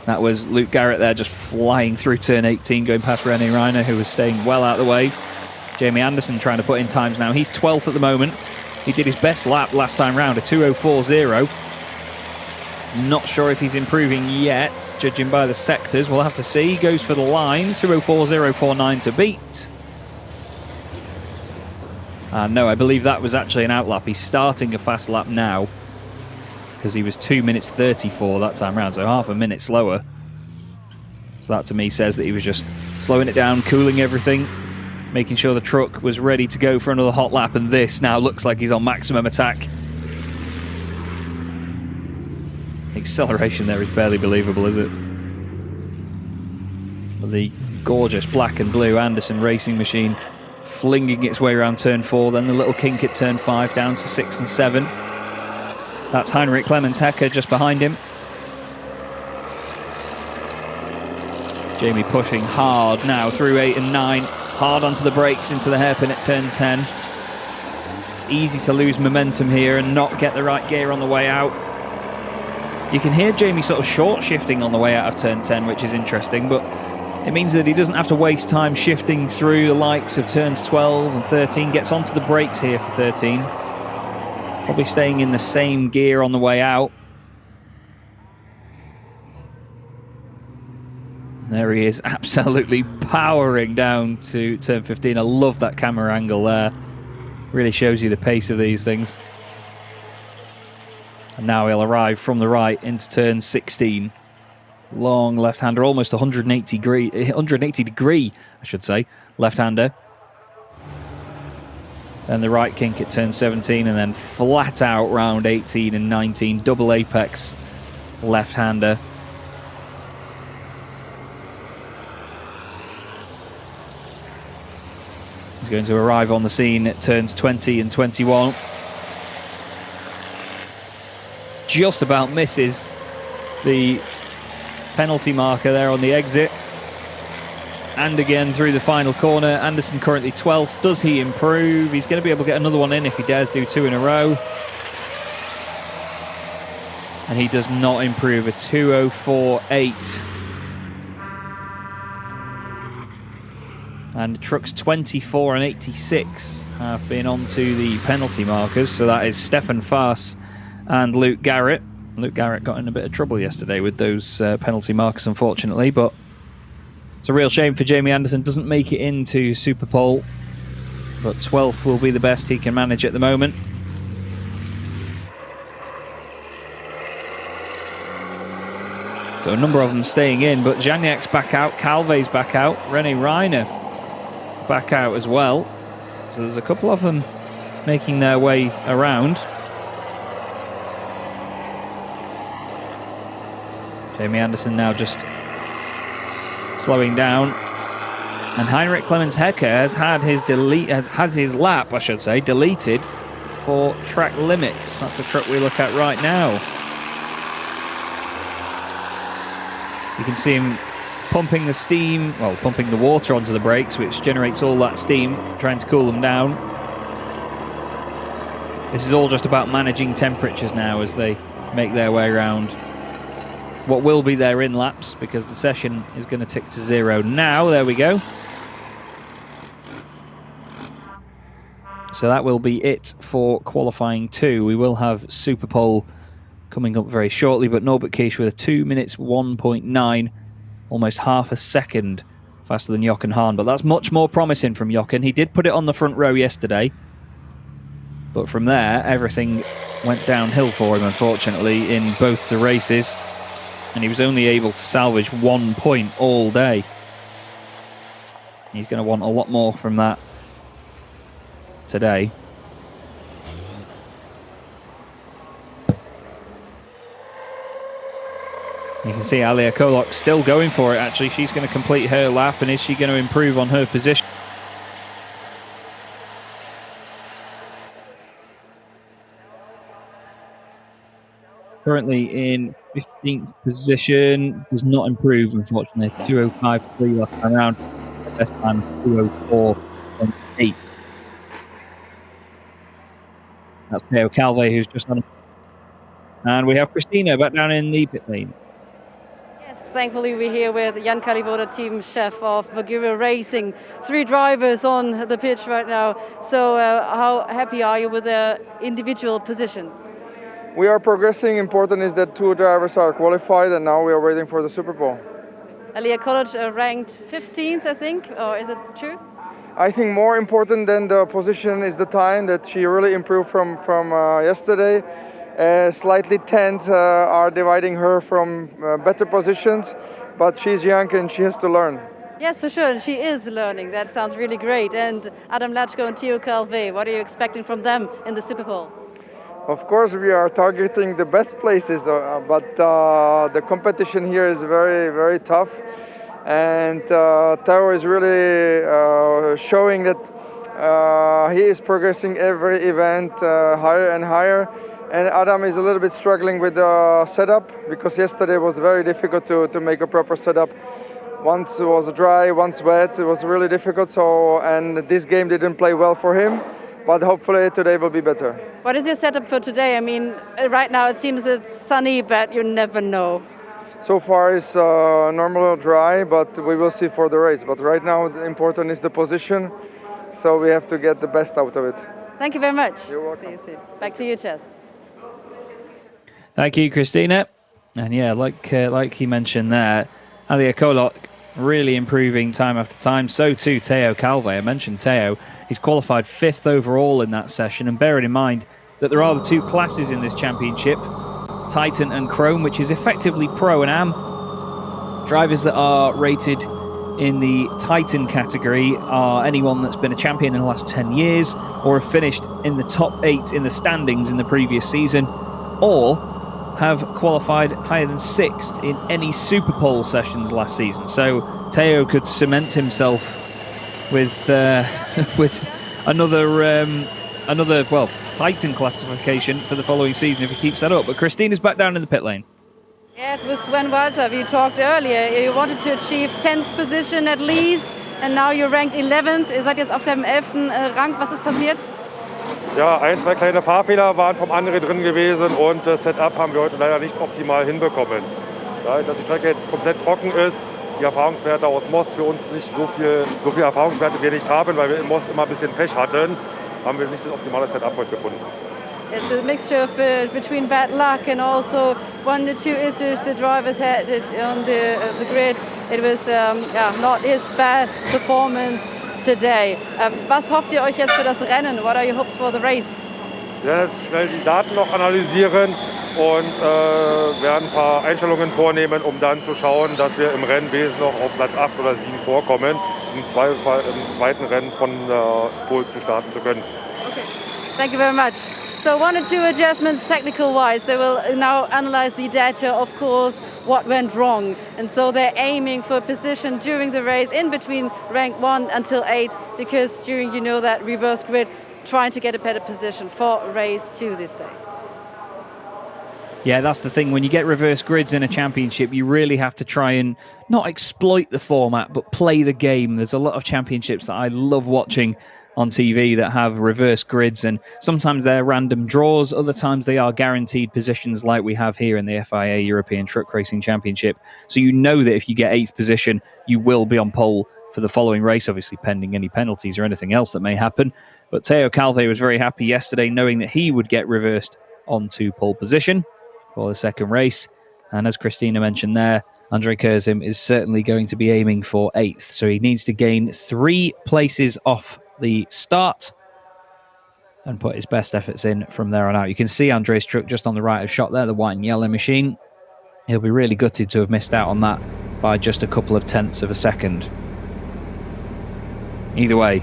That was Luke Garrett there just flying through turn 18, going past René Reiner, who was staying well out of the way. Jamie Anderson trying to put in times now. He's 12th at the moment. He did his best lap last time round, a 2:04.0. Not sure if he's improving yet, judging by the sectors. We'll have to see. He goes for the line, 2:04.049 to beat. No, I believe that was actually an outlap. He's starting a fast lap now because he was 2 minutes 34 that time round, so half a minute slower. So that to me says that he was just slowing it down, cooling everything, making sure the truck was ready to go for another hot lap, and this now looks like he's on maximum attack. The acceleration there is barely believable, is it? But the gorgeous black and blue Anderson racing machine flinging its way around turn 4, then the little kink at turn 5 down to 6 and 7. That's Heinrich Clemens Hecker just behind him. Jamie pushing hard now through 8 and 9. Hard onto the brakes into the hairpin at turn 10. It's easy to lose momentum here and not get the right gear on the way out. You can hear Jamie sort of short shifting on the way out of turn 10, which is interesting, but it means that he doesn't have to waste time shifting through the likes of turns 12 and 13. Gets onto the brakes here for 13. Probably staying in the same gear on the way out. There he is, absolutely powering down to turn 15. I love that camera angle there. Really shows you the pace of these things. And now he'll arrive from the right into turn 16. Long left-hander, almost 180 degree, I should say, left-hander. And the right kink at turn 17, and then flat out round 18 and 19, double apex left-hander. He's going to arrive on the scene at turns 20 and 21. Just about misses the penalty marker there on the exit. And again through the final corner. Anderson currently 12th. Does he improve? He's going to be able to get another one in if he dares do 2 in a row. And he does not improve, a 2:04.8. And trucks 24 and 86 have been onto the penalty markers. So that is Stefan Faas and Luke Garrett. Luke Garrett got in a bit of trouble yesterday with those penalty markers, unfortunately. But it's a real shame for Jamie Anderson. Doesn't make it into Super Pole. But 12th will be the best he can manage at the moment. So a number of them staying in. But Janiak's back out. Calve's back out. René Reiner back out as well. So there's a couple of them making their way around. Jamie Anderson now just slowing down, and Heinrich Clemens Hecker has had his lap, I should say, deleted for track limits. That's the truck we look at right now. You can see him pumping the steam, well, pumping the water onto the brakes, which generates all that steam, trying to cool them down. This is all just about managing temperatures now as they make their way around what will be their in laps, because the session is going to tick to 0 now. There we go. So that will be it for qualifying 2. We will have Super Pole coming up very shortly, but Norbert Kish with a 2 minutes 1.9, almost half a second faster than Jochen Hahn, but that's much more promising from Jochen. He did put it on the front row yesterday, but from there everything went downhill for him, unfortunately, in both the races. And he was only able to salvage 1 point all day. He's going to want a lot more from that today. You can see Alia Kolok still going for it, actually. She's going to complete her lap, and is she going to improve on her position? Currently in 15th position, does not improve, unfortunately. 2:05.3 last time around. Best time 2:04.8. That's Theo Calve, who's just on. And we have Christina back down in the pit lane. Yes, thankfully we're here with Jan Kalivoda, team chef of Magura Racing. 3 drivers on the pitch right now. So how happy are you with their individual positions? We are progressing. Important is that 2 drivers are qualified, and now we are waiting for the Super Bowl. Alia College ranked 15th, I think, or is it true? I think more important than the position is the time that she really improved from yesterday. Slightly tense are dividing her from better positions, but she's young and she has to learn. Yes, for sure. She is learning. That sounds really great. And Adam Latchko and Theo Calve, what are you expecting from them in the Super Bowl? Of course, we are targeting the best places, but the competition here is very, very tough. And Theo is really showing that he is progressing every event higher and higher. And Adam is a little bit struggling with the setup, because yesterday was very difficult to make a proper setup. Once it was dry, once wet. It was really difficult. So, and this game didn't play well for him. But hopefully today will be better. What is your setup for today? I mean, right now it seems it's sunny, but you never know. So far it's normal dry, but we will see for the race. But right now the important is the position. So we have to get the best out of it. Thank you very much. You're welcome. See you soon. Back to you, Chess. Thank you, Christina. And yeah, like he mentioned there, Alia Kolok really improving time after time. So too Teo Calve. I mentioned Teo. He's qualified 5th overall in that session. And bearing in mind that there are the 2 classes in this championship, Titan and Chrome, which is effectively Pro and Am. Drivers that are rated in the Titan category are anyone that's been a champion in the last 10 years or have finished in the top 8 in the standings in the previous season, or have qualified higher than 6th in any Super Pole sessions last season. So Teo could cement himself with with another Titan classification for the following season if he keeps that up. But Christina's back down in the pit lane. Yes, with Sven Walter, we talked earlier. You wanted to achieve 10th position at least, and now you're ranked 11th. Ihr seid jetzt auf dem 11. Rang. Was ist passiert? Ja, 1, 2 kleine Fahrfehler waren vom André drin gewesen und das Setup haben wir heute leider nicht optimal hinbekommen. Dadurch, dass die Strecke jetzt komplett trocken ist, die Erfahrungswerte aus Most für uns nicht so viel Erfahrungswerte wir nicht haben, weil wir im Most immer ein bisschen Pech hatten, haben wir nicht das optimale Setup heute gefunden. It's a mixture of between bad luck and also 1 or 2 issues the drivers had on the grid. It was not his best performance today. Was hofft ihr euch jetzt für das Rennen? What are your hopes for the race? Wir werden jetzt schnell die Daten noch analysieren und werden ein paar Einstellungen vornehmen, um dann zu schauen, dass wir im Rennwesen noch auf Platz 8 oder 7 vorkommen, im zweiten Rennen von Pole zu starten zu können. Okay. Thank you very much. So 1 or 2 adjustments technical-wise. They will now analyze the data, of course, what went wrong. And so they're aiming for a position during the race in between rank 1 until 8, because during, that reverse grid, trying to get a better position for race 2 this day. Yeah, that's the thing. When you get reverse grids in a championship, you really have to try and not exploit the format, but play the game. There's a lot of championships that I love watching on TV that have reverse grids, and sometimes they're random draws, other times they are guaranteed positions like we have here in the FIA European Truck Racing Championship. So you know that if you get 8th position, you will be on pole for the following race, obviously pending any penalties or anything else that may happen. But Teo Calve was very happy yesterday knowing that he would get reversed onto pole position for the second race. And as Christina mentioned there, Andrei Kurzim is certainly going to be aiming for 8th. So he needs to gain 3 places off the start and put his best efforts in from there on out. You can see Andrei's truck just on the right of shot there, the white and yellow machine. He'll be really gutted to have missed out on that by just a couple of tenths of a second. Either way,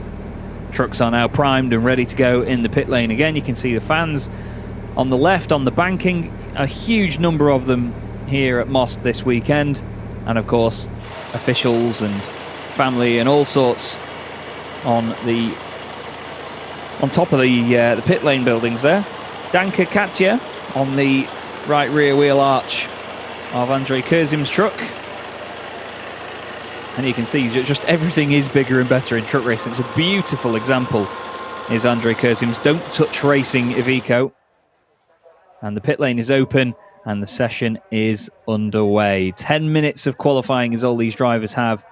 trucks are now primed and ready to go in the pit lane again. You can see the fans on the left on the banking, a huge number of them here at Most this weekend, and of course officials and family and all sorts on top of the pit lane buildings there. Danke Katja on the right rear wheel arch of Andrei Kurzim's truck. And you can see just everything is bigger and better in truck racing. It's a beautiful example is Andrei Kurzim's Don't Touch Racing Iveco. And the pit lane is open and the session is underway. 10 minutes of qualifying is all these drivers have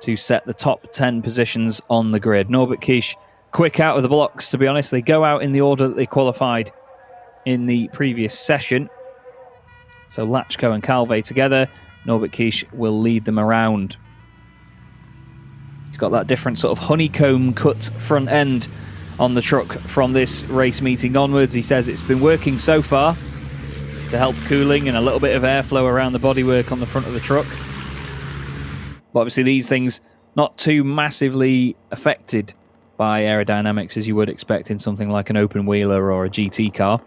to set the top 10 positions on the grid. Norbert Kish, quick out of the blocks, to be honest. They go out in the order that they qualified in the previous session. So Lachko and Calve together. Norbert Kish will lead them around. He's got that different sort of honeycomb cut front end on the truck from this race meeting onwards. He says it's been working so far to help cooling and a little bit of airflow around the bodywork on the front of the truck. But obviously these things not too massively affected by aerodynamics as you would expect in something like an open wheeler or a GT car.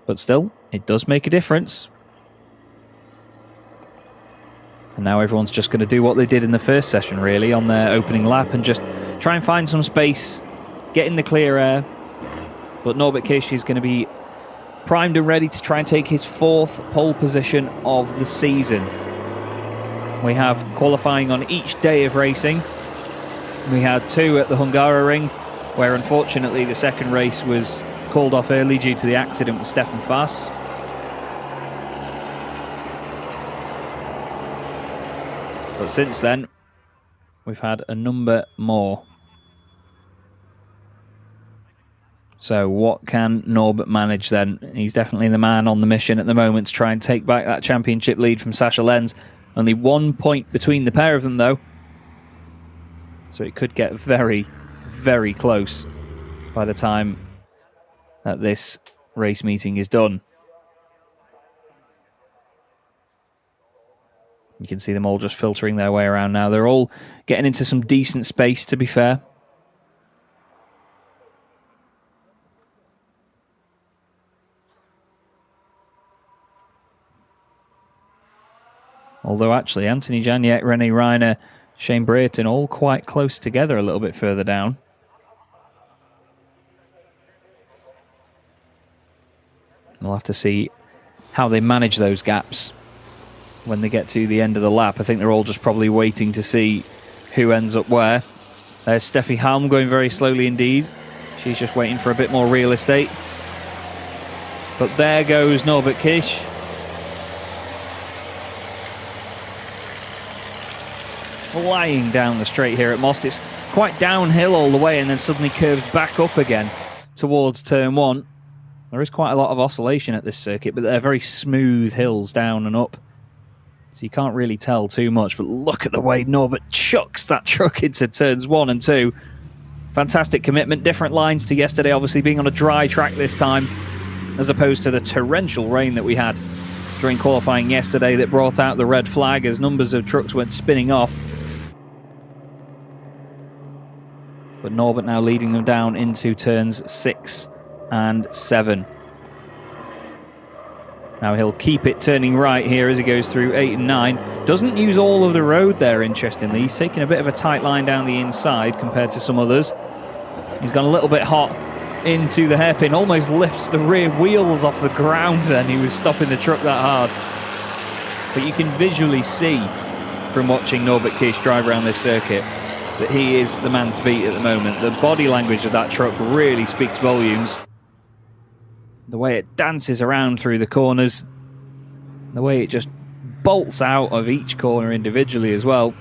But still, it does make a difference. And now everyone's just going to do what they did in the first session, really, on their opening lap and just try and find some space, get in the clear air. But Norbert Kish is going to be primed and ready to try and take his 4th pole position of the season. We have qualifying on each day of racing. We had 2 at the Hungaroring, where unfortunately the second race was called off early due to the accident with Stefan Fass. But since then, we've had a number more. So what can Norbert manage then? He's definitely the man on the mission at the moment to try and take back that championship lead from Sascha Lenz. Only 1 point between the pair of them though. So it could get very, very close by the time that this race meeting is done. You can see them all just filtering their way around now. They're all getting into some decent space, to be fair. Although actually, Anthony Janiek, René Reiner, Shane Brayton all quite close together a little bit further down. We'll have to see how they manage those gaps when they get to the end of the lap. I think they're all just probably waiting to see who ends up where. There's Steffi Halm going very slowly indeed. She's just waiting for a bit more real estate. But there goes Norbert Kish. Flying down the straight here at Most. It's quite downhill all the way and then suddenly curves back up again towards turn 1. There is quite a lot of oscillation at this circuit, but they're very smooth hills down and up. So you can't really tell too much, but look at the way Norbert chucks that truck into turns 1 and 2. Fantastic commitment. Different lines to yesterday, obviously being on a dry track this time, as opposed to the torrential rain that we had during qualifying yesterday that brought out the red flag as numbers of trucks went spinning off. But Norbert now leading them down into turns 6 and 7. Now he'll keep it turning right here as he goes through 8 and 9. Doesn't use all of the road there, interestingly. He's taking a bit of a tight line down the inside compared to some others. He's gone a little bit hot into the hairpin. Almost lifts the rear wheels off the ground then. He was stopping the truck that hard. But you can visually see from watching Norbert Kish drive around this circuit that he is the man to beat at the moment. The body language of that truck really speaks volumes. The way it dances around through the corners, the way it just bolts out of each corner individually as well.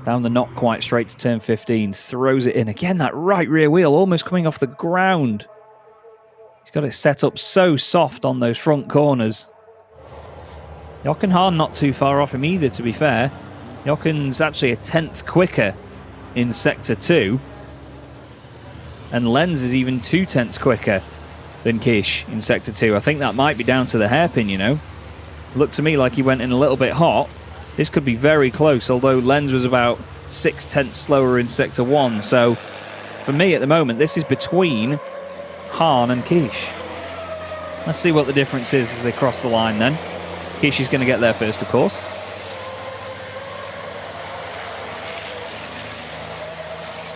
Down the not quite straight to turn 15, throws it in. Again, that right rear wheel almost coming off the ground. He's got it set up so soft on those front corners. Jochen Hahn not too far off him either, to be fair. Jochen's actually a 10th quicker in Sector 2. And Lenz is even 2/10 quicker than Kish in Sector 2. I think that might be down to the hairpin, you know. Looked to me like he went in a little bit hot. This could be very close, although Lenz was about 6/10 slower in Sector 1. So, for me at the moment, this is between Hahn and Kish. Let's see what the difference is as they cross the line then. Kish is going to get there first, of course.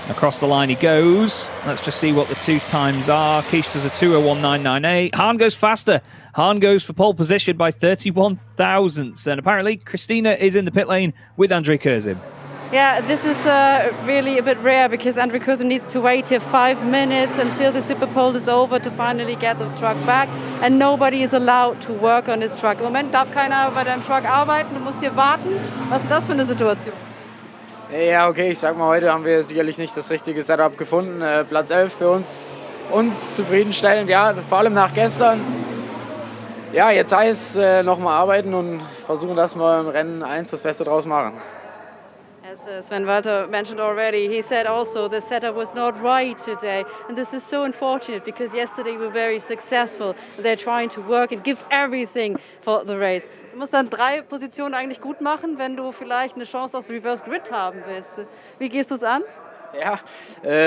Across the line he goes. Let's just see what the 2 times are. Kish does a 2:01.998. Hahn goes faster. Hahn goes for pole position by 31 thousandths. And apparently Christina is in the pit lane with Andre Kurzim. Yeah, this is really a bit rare because Andre Kurzim needs to wait here 5 minutes until the super pole is over to finally get the truck back. And nobody is allowed to work on his truck. Im Moment darf keiner bei deinem Truck arbeiten. Du musst hier warten. Was ist das für eine Situation? Ja, okay, ich sag mal, heute haben wir sicherlich nicht das richtige Setup gefunden. Platz 11 für uns unzufriedenstellend, ja, vor allem nach gestern. Ja, jetzt heißt es nochmal arbeiten und versuchen, dass wir im Rennen 1 das Beste draus machen. As Sven Walter mentioned already, he said also the setup was not right today. And this is so unfortunate because yesterday we were very successful. They're trying to work and give everything for the race. Du musst dann 3 Positionen eigentlich gut machen, wenn du vielleicht eine Chance aufs Reverse Grid haben willst. Wie gehst du es an? Ja,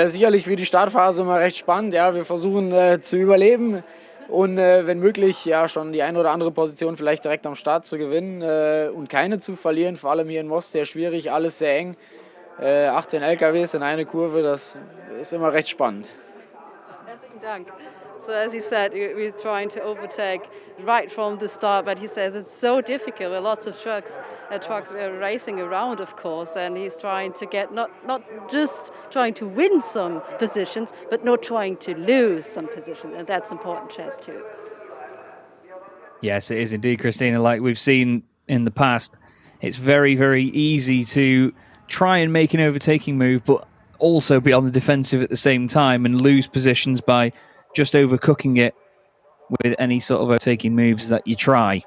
sicherlich wie die Startphase immer recht spannend. Ja, wir versuchen zu überleben und wenn möglich ja schon die eine oder andere Position vielleicht direkt am Start zu gewinnen und keine zu verlieren. Vor allem hier in Most sehr schwierig, alles sehr eng. 18 LKWs in eine Kurve, das ist immer recht spannend. Herzlichen Dank. So as he said, we're trying to overtake right from the start. But he says it's so difficult with lots of trucks racing around, of course, and he's trying to get not just trying to win some positions, but not trying to lose some positions, and that's important, Chess, too. Yes, it is indeed, Christina. Like we've seen in the past, it's very, very easy to try and make an overtaking move, but also be on the defensive at the same time and lose positions by just overcooking it with any sort of overtaking moves that you try.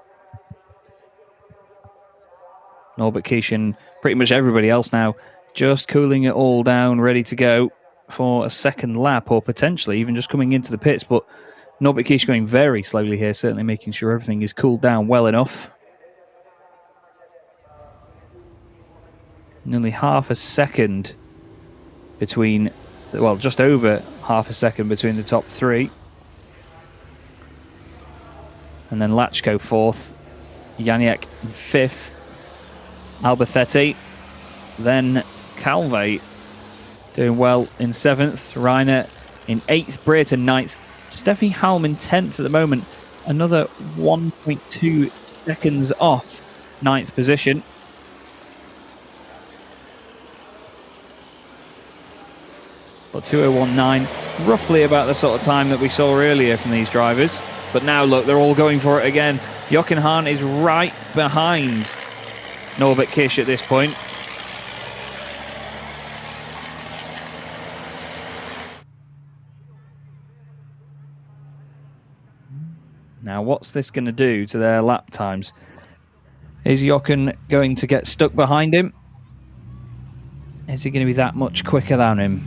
Norbert Kish and pretty much everybody else now just cooling it all down, ready to go for a second lap, or potentially even just coming into the pits. But Norbert Kish going very slowly here, certainly making sure everything is cooled down well enough. Nearly half a second between, well, just over half a second between the top three. And then Lachko fourth, Janiak in fifth, Albacete, then Calve doing well in seventh, Reiner in eighth, Brereton ninth, Steffi Halm in 10th at the moment, another 1.2 seconds off ninth position. But 2019, roughly about the sort of time that we saw earlier from these drivers. But now look, they're all going for it again. Jochen Hahn is right behind Norbert Kish at this point. Now, what's this going to do to their lap times? Is Jochen going to get stuck behind him? Is he going to be that much quicker than him?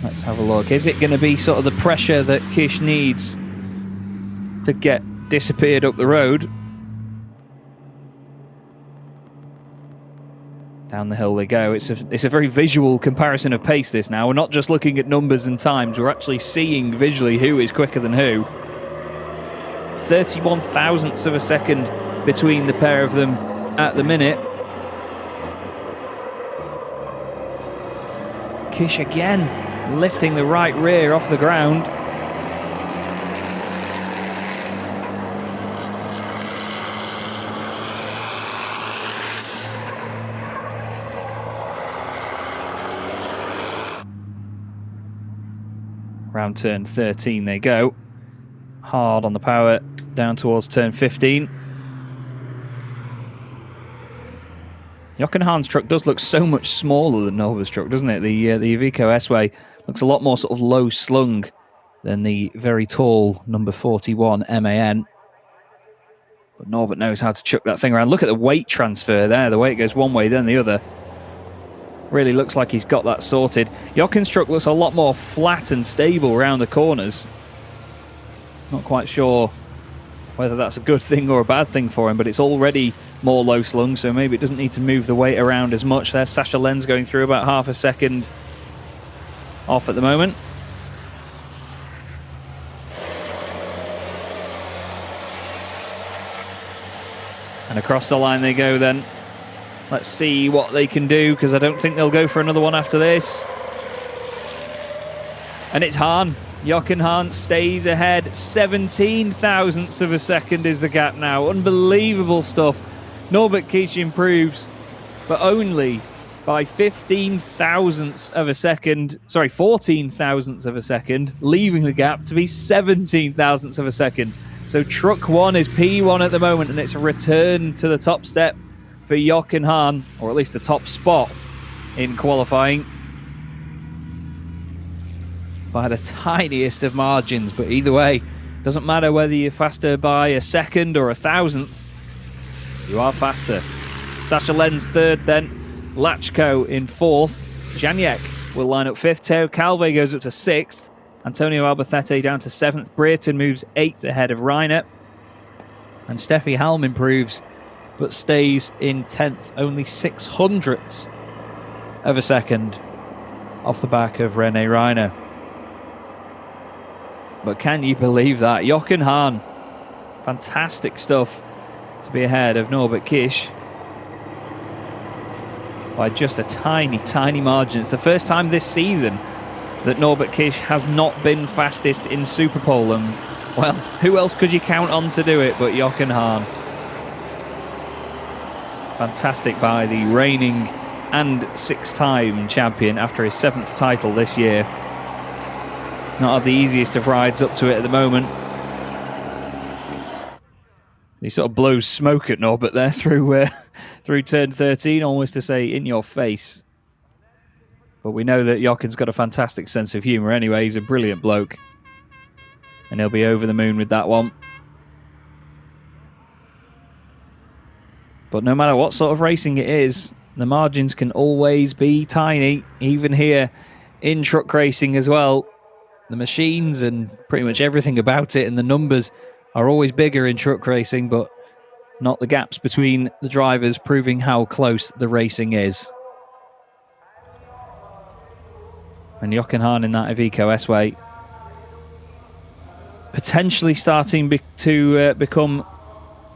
Let's have a look. Is it going to be sort of the pressure that Kish needs to get disappeared up the road? Down the hill they go. It's a very visual comparison of pace, this now. We're not just looking at numbers and times. We're actually seeing visually who is quicker than who. 31 thousandths of a second between the pair of them at the minute. Kish again lifting the right rear off the ground. Round turn 13 they go. Hard on the power down towards turn 15. Jochen Hahn's truck does look so much smaller than Norbert's truck, doesn't it? The Iveco S-Way looks a lot more sort of low slung than the very tall number 41 MAN. But Norbert knows how to chuck that thing around. Look at the weight transfer there. The weight goes one way, then the other. Really looks like he's got that sorted. Jochen's truck looks a lot more flat and stable around the corners. Not quite sure whether that's a good thing or a bad thing for him, but it's already more low slung, so maybe it doesn't need to move the weight around as much. There's Sascha Lenz going through about half a second off at the moment. And across the line they go then. Let's see what they can do, because I don't think they'll go for another one after this. And it's Hahn. Jochen Hahn stays ahead. 17 thousandths of a second is the gap now. Unbelievable stuff. Norbert Kish improves, but only by 15 thousandths of a second. Sorry, 14 thousandths of a second, leaving the gap to be 17 thousandths of a second. So truck one is P1 at the moment, and it's a return to the top step for Jochen Hahn, or at least the top spot in qualifying, by the tiniest of margins. But either way, doesn't matter whether you're faster by a second or a thousandth, you are faster. Sascha Lenz third then, Lachko in fourth, Janiak will line up fifth, Teo Calve goes up to sixth, Antonio Albacete down to seventh, Brereton moves eighth ahead of Reiner, and Steffi Halm improves but stays in 10th, only 600ths of a second off the back of René Reiner. But can you believe that? Jochen Hahn, fantastic stuff to be ahead of Norbert Kish by just a tiny, tiny margin. It's the first time this season that Norbert Kish has not been fastest in Superpole, and Well, who else could you count on to do it but Jochen Hahn? Fantastic by the reigning and 6-time champion after his 7th title this year. He's not had the easiest of rides up to it at the moment. He sort of blows smoke at Norbert there through turn 13, almost to say, in your face. But we know that Jochen's got a fantastic sense of humour anyway. He's a brilliant bloke. And he'll be over the moon with that one. But no matter what sort of racing it is, the margins can always be tiny, even here in truck racing as well. The machines and pretty much everything about it and the numbers are always bigger in truck racing, but not the gaps between the drivers, proving how close the racing is. And Jochen Hahn in that Iveco S-Way potentially starting to become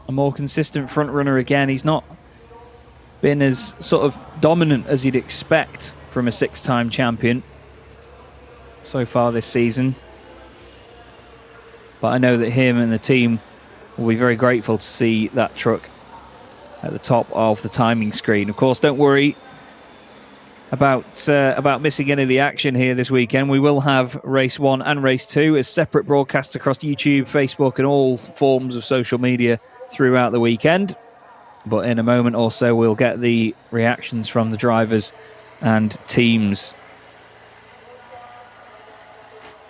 a more consistent front runner again. He's not been as sort of dominant as you'd expect from a 6-time champion so far this season. But I know that him and the team will be very grateful to see that truck at the top of the timing screen. Of course, don't worry about missing any of the action here this weekend. We will have race 1 and race 2 as separate broadcasts across YouTube, Facebook and all forms of social media throughout the weekend. But in a moment or so, we'll get the reactions from the drivers and teams.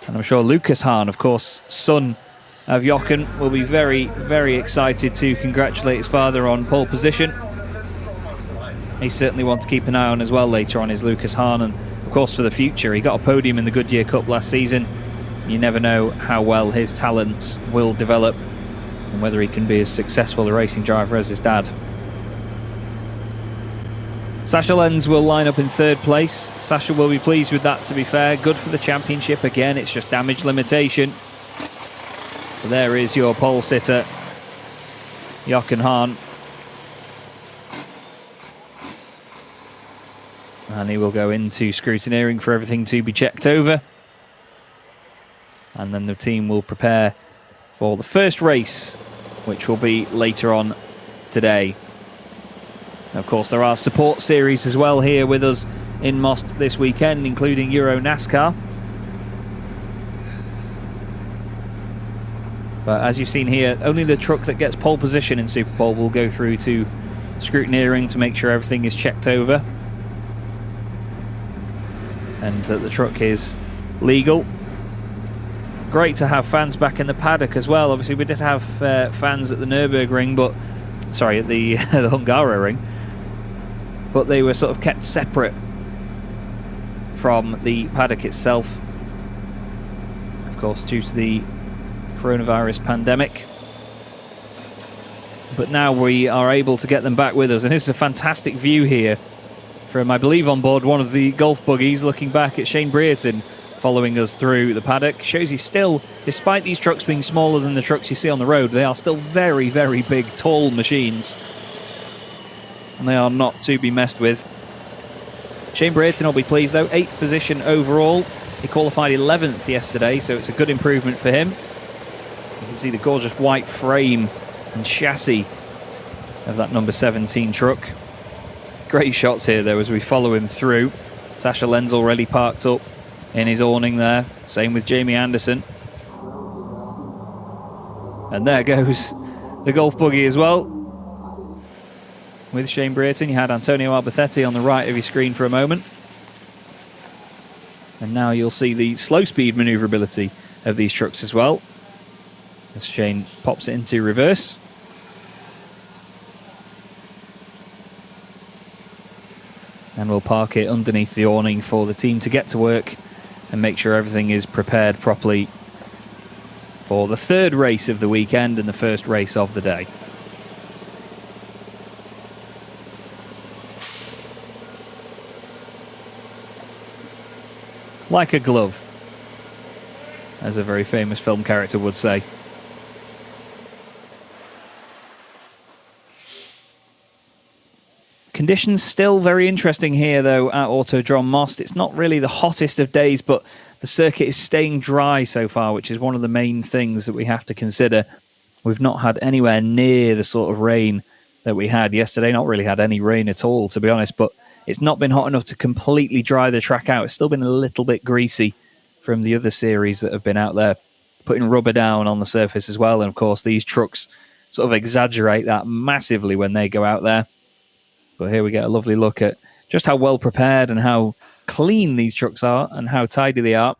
And I'm sure Lucas Hahn, of course, son of Jochen, will be very, very excited to congratulate his father on pole position. He certainly wants to keep an eye on as well later on, is Lucas Hahn. And of course, for the future, he got a podium in the Goodyear Cup last season. You never know how well his talents will develop and whether he can be as successful a racing driver as his dad. Sascha Lenz will line up in 3rd place. Sascha will be pleased with that, to be fair. Good for the championship again. It's just damage limitation. So there is your pole sitter, Jochen Hahn. And he will go into scrutineering for everything to be checked over. And then the team will prepare for the first race, which will be later on today. Of course, there are support series as well here with us in Most this weekend, including Euro NASCAR. But as you've seen here, only the truck that gets pole position in Superpole will go through to scrutineering to make sure everything is checked over and that the truck is legal. Great to have fans back in the paddock as well. Obviously, we did have fans at the Nürburgring, but sorry, at the the Hungaroring, but they were sort of kept separate from the paddock itself, of course, due to the coronavirus pandemic. But now we are able to get them back with us, and this is a fantastic view here from, I believe, on board one of the golf buggies, looking back at Shane Brereton following us through the paddock. Shows you still, despite these trucks being smaller than the trucks you see on the road, they are still very, very big, tall machines. And they are not to be messed with. Shane Brereton will be pleased though, 8th position overall. He qualified 11th yesterday, so it's a good improvement for him. You can see the gorgeous white frame and chassis of that number 17 truck. Great shots here though as we follow him through. Sascha Lenz already parked up in his awning there. Same with Jamie Anderson. And there goes the golf buggy as well. With Shane Brereton, you had Antonio Albacetti on the right of your screen for a moment. And now you'll see the slow speed manoeuvrability of these trucks as well, as Shane pops it into reverse. And we'll park it underneath the awning for the team to get to work and make sure everything is prepared properly for the 3rd race of the weekend and the 1st race of the day. Like a glove, as a very famous film character would say. Conditions still very interesting here though at Autodrom Most. It's not really the hottest of days, but the circuit is staying dry so far, which is one of the main things that we have to consider. We've not had anywhere near the sort of rain that we had yesterday. Not really had any rain at all, to be honest, but it's not been hot enough to completely dry the track out. It's still been a little bit greasy from the other series that have been out there, putting rubber down on the surface as well. And of course, these trucks sort of exaggerate that massively when they go out there. But here we get a lovely look at just how well prepared and how clean these trucks are and how tidy they are.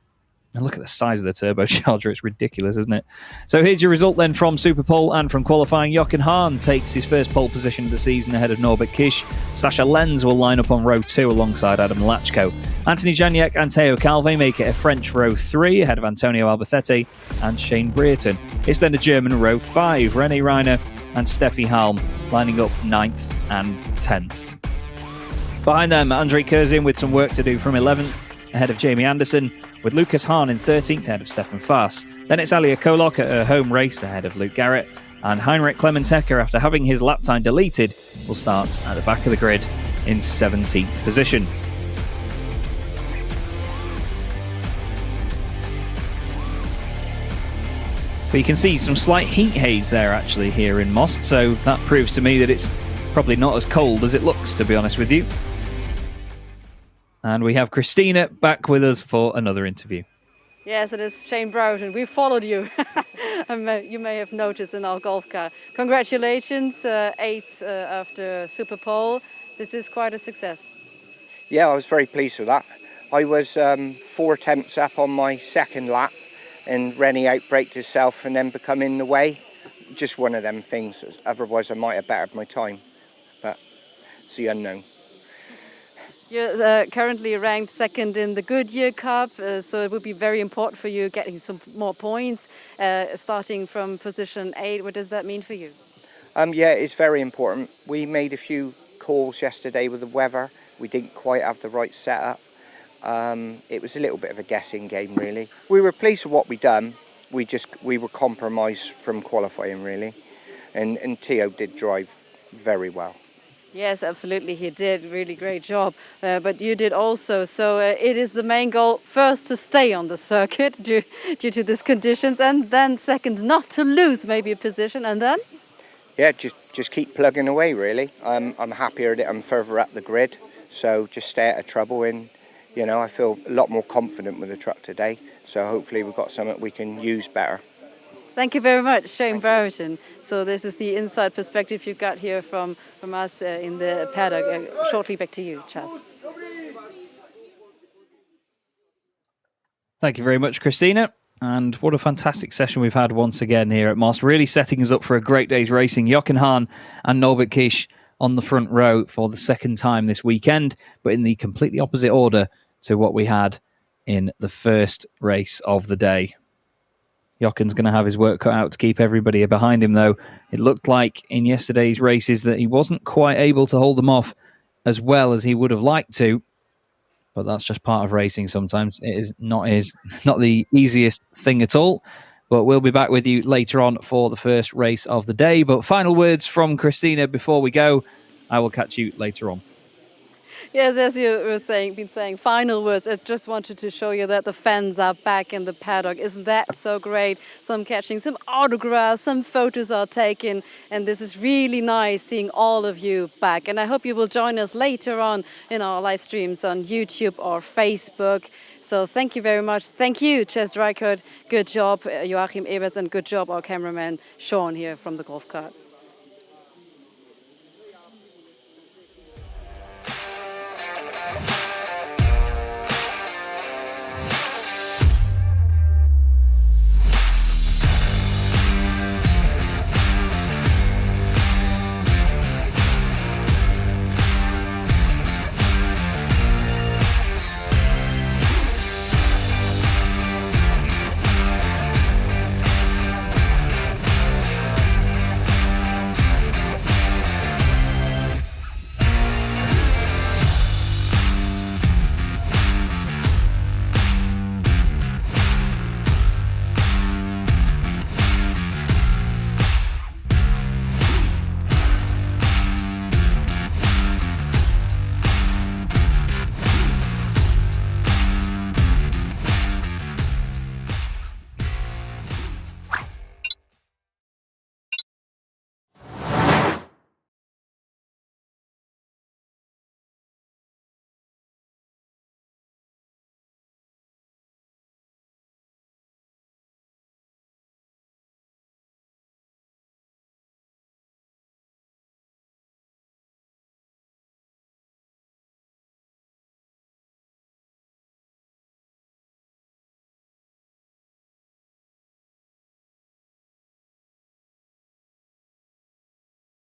And look at the size of the turbocharger. It's ridiculous, isn't it? So here's your result then from Superpole and from qualifying. Jochen Hahn takes his first pole position of the season ahead of Norbert Kish. Sascha Lenz will line up on row 2 alongside Adam Lachko. Anthony Janiak and Theo Calve make it a French row 3 ahead of Antonio Albacete and Shane Brereton. It's then a German row 5. René Reiner and Steffi Halm lining up 9th and 10th. Behind them, Andre Kurzin with some work to do from 11th ahead of Jamie Anderson, with Lucas Hahn in 13th ahead of Stefan Faas. Then it's Alia Kolok at her home race ahead of Luke Garrett, and Heinrich Clementecker, after having his lap time deleted, will start at the back of the grid in 17th position. But you can see some slight heat haze there actually here in Most, so that proves to me that it's probably not as cold as it looks, to be honest with you. And we have Christina back with us for another interview. Yes, it is Shane Brereton. We followed you. You may have noticed in our golf car. Congratulations, 8th after Superpole. This is quite a success. Yeah, I was very pleased with that. I was 4 attempts up on my second lap, and Rennie outbraked himself and then become in the way. Just one of them things. Otherwise, I might have bettered my time, but it's the unknown. You're currently ranked 2nd in the Goodyear Cup, so it would be very important for you getting some more points, starting from position 8. What does that mean for you? Yeah, it's very important. We made a few calls yesterday with the weather. We didn't quite have the right setup. It was a little bit of a guessing game, really. We were pleased with what we done. We were compromised from qualifying, really, and Theo did drive very well. Yes, absolutely, he did. Really great job. But you did also. So it is the main goal, first to stay on the circuit due to these conditions, and then second, not to lose maybe a position, and then? Yeah, just keep plugging away, really. I'm happier that I'm further up the grid, so just stay out of trouble, and I feel a lot more confident with the truck today. So hopefully we've got something we can use better. Thank you very much, Shane Brereton. So this is the inside perspective you got here from us in the paddock. Shortly back to you, Chas. Thank you very much, Christina. And what a fantastic session we've had once again here at Most, really setting us up for a great day's racing. Jochen Hahn and Norbert Kish on the front row for the second time this weekend, but in the completely opposite order to what we had in the first race of the day. Jochen's going to have his work cut out to keep everybody behind him, though. It looked like in yesterday's races that he wasn't quite able to hold them off as well as he would have liked to. But that's just part of racing sometimes. It is not the easiest thing at all. But we'll be back with you later on for the first race of the day. But final words from Christina before we go. I will catch you later on. Yes, as you were been saying, final words. I just wanted to show you that the fans are back in the paddock. Isn't that so great? Some catching some autographs, some photos are taken, and this is really nice seeing all of you back. And I hope you will join us later on in our live streams on YouTube or Facebook. So thank you very much. Thank you, Ches Dreichert. Good job, Joachim Eberts, and good job, our cameraman, Sean, here from the golf cart.